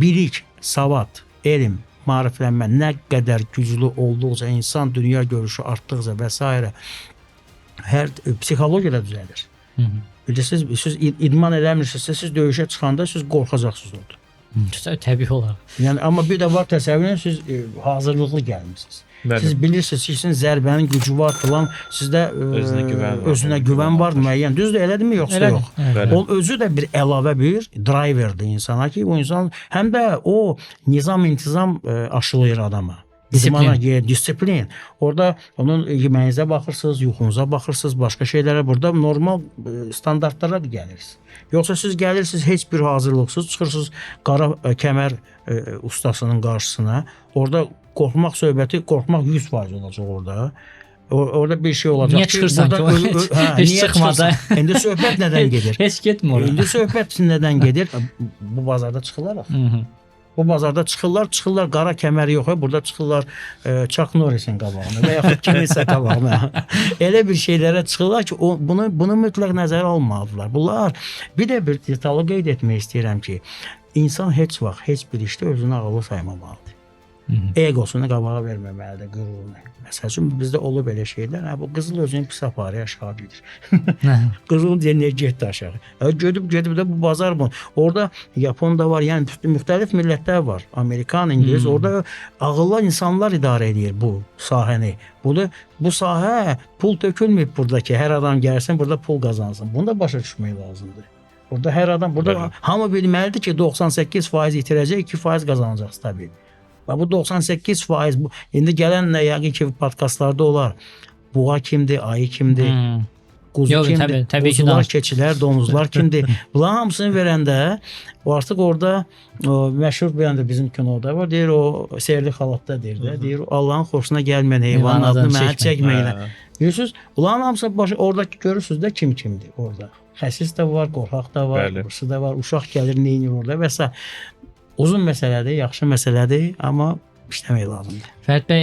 bilik, savad, elm, maariflənmə nə qədər güclü olduqca, insan dünya görüşü artdıqca və s. hər psixologiya da düzəlir. Bilirsiniz, siz idman eləmirsinizsə, siz döyüşə çıxanda siz qorxacaqsınız orada. Təbii olaraq. Yəni amma bir də var təsəvvür edin, siz hazırlıqlı gəlmisiniz. Siz bilirsiniz ki, sizin zərbənin gücü var filan, sizdə özünə güvən var müəyyən. Düzdür, elədirmi yoxsa yox? O özü də bir əlavə bir driverdir insana ki, o insan həm də o nizam-intizam aşılayır adama. Disiplin. Orada onun yeməyinizə baxırsınız, yuxunuza baxırsınız, başqa şeylərə, burada normal standartlara gəlirsiniz. Yoxsa siz gəlirsiniz heç bir hazırlıqsız, çıxırsınız qara kəmər ustasının qarşısına. Orada qorxmaq söhbəti, qorxmaq 100% olacaq orada. Orada bir şey olacaq. Niyə çıxırsan ki? Heç çıxmadan. İndi söhbət nədən gedir? Heç getmir oraya. İndi söhbət nədən gedir? Bu bazarda çıxırlar. Bu bazarda çıxırlar, qara kəmər yox, burada çıxırlar Chuck Norris'in qabağına və yaxud kiminsə qabağına. Elə bir şeylərə çıxırlar ki, bunu mütləq nəzərə almalıdırlar. Bunlar bir də bir detalı qeyd etmək istəyirəm ki, insan heç vaxt, heç bir işdə özünü ağıllı saymamalıdır. Egosunu qabağa verməməlidir, qürurunu. Məsəl üçün, bizdə olub belə şeylər, bu qızıl özünü pis aparı aşağı gedir. Qızıl deyir, niyə getdi aşağı? Gedib də bu bazar bu. Orada Yapon da var, yəni müxtəlif millətlər var. Amerikan, İngiliz, orada ağıllı insanlar idarə edir bu sahəni. Bu sahə pul tökülməyib buradakı, hər adam gəlsin, burada pul qazansın. Bunu da başa düşmək lazımdır. Burada hər adam, burada hamı bilməlidir ki, 98% itirəcək, 2% qazanacaq stabil. Bu 98%, indi gələn yəqin ki, podkastlarda olar. Buğa kimdir, ayı kimdir, quzu kimdir, quzular, keçilər, donuzlar kimdir. Bunların hamısını verəndə, artıq orada məşhur bir anda bizim kinoda var, deyir o seyirli xalatda deyir, Allahın xoşuna gəlməyən heyvanın adını mənə çəkməklə. Bilirsiniz, bunların hamısı oradakı görürsünüz də kimdir orada. Xəsis də var, qorxaq da var, burası da var, uşaq gəlir, neyinir orada və s. Uzun məsələdir, yaxşı məsələdir, amma işləmək lazımdır. Fərid bəy,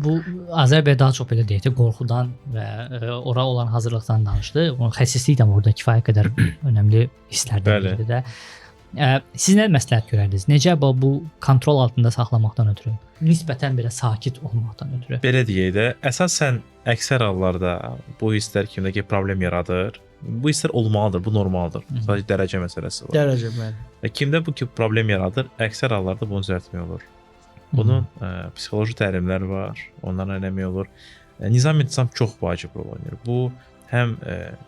bu Azərbaycan daha çox belə deyək ki, qorxudan və ora olan hazırlıqdan danışdı. Onun xəsislik də orada kifayət qədər önəmli hisslərdən biridir də. Siz nə məsləhət görərdiniz? Necə bu kontrol altında saxlamaqdan ötürü, nisbətən belə sakit olmaqdan ötürü? Belə deyək də, əsasən əksər hallarda bu hisslər kimdəki problem yaradır. Bu hisslər olmalıdır, bu normaldır. Sadəcə dərəcə məsələsi var. Dərəcə, bəli. Kimdə bu problem yaradır, əksər hallarda bunu düzəltmək olur. Bunun psixoloji təlimləri var, onların önəmi olur. Nizam-intizam çox vacib rol oynayır. Bu həm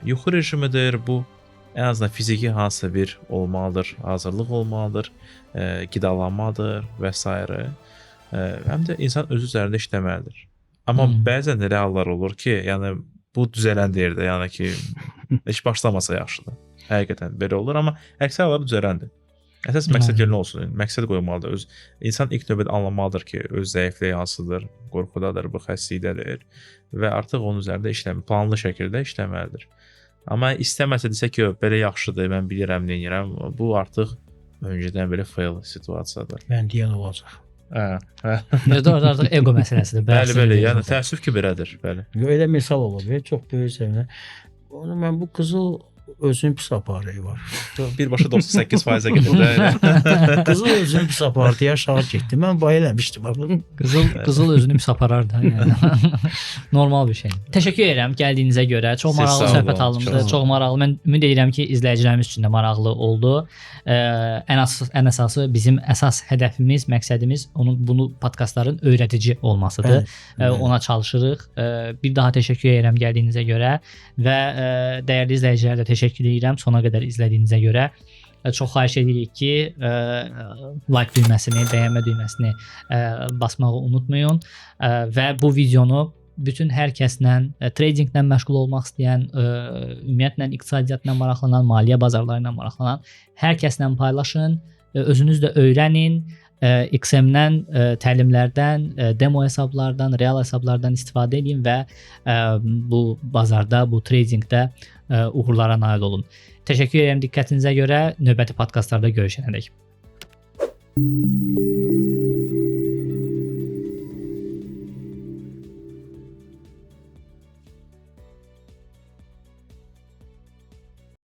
yuxu rejimidir, bu ən azından fiziki hansısa bir olmalıdır, hazırlıq olmalıdır, qidalanmadır və s. Həm də insan özü üzərində işləməlidir. Amma bəzən elə hallar olur ki, yəni bu düzələn deyir də, yəni ki, heç başlamasa yaxşıdır. Həqiqətən belə olur, amma əksər hallarda düzələndir. Əsas məqsəd yönlü olsun, məqsəd qoymalıdır. İnsan ilk növbədə anlamalıdır ki, öz zəifliyi hansıdır, qorxudadır, bu xəstəlikdədir və artıq onun üzərində planlı şəkildə işləməlidir. Amma istəməsə desə ki, belə yaxşıdır, mən bilirəm, nə edirəm, bu artıq öncədən belə fail situasiyadır. Mən deyən olacaq. Orada artıq ego məsələsidir. Bəli, yəni təəssüf ki, belədir, bəli. Elə misal olub, çox böyük səviyyədə. Mən bu qızıl özünü pis aparı var. Birbaşa 98%-ə gedir. Qızıl özünü pis apardı, aşağı getdi. Mən bayıl eləmişdim. Qızıl özünü pis aparar da. Yəni. Normal bir şey. Təşəkkür edirəm gəldiyinizə görə. Çox maraqlı söhbət alındı. Çox maraqlı. Mən ümid edirəm ki, izləyicilərimiz üçün də maraqlı oldu. Ən əsası bizim əsas hədəfimiz, məqsədimiz bunu podkastların öyrədici olmasıdır. Ona çalışırıq. Bir daha təşəkkür edirəm gəldiyinizə görə və dəyərli izləyicilərə də təşəkkür edirəm sona qədər izlədiyinizə görə. Çox xahiş edirik ki, like düyməsini, bəyənmə düyməsini basmağı unutmayın və bu videonu bütün hər kəslə, tradinglə məşğul olmaq istəyən, ümumiyyətlə iqtisadiyyatla maraqlanan, maliyyə bazarları ilə maraqlanan hər kəslə paylaşın, özünüz də öyrənin. XM-dən, təlimlərdən, demo hesablardan, real hesablardan istifadə edin və bu bazarda, bu tradingdə uğurlara nail olun. Təşəkkür edirəm diqqətinizə görə. Növbəti podkastlarda görüşənədək.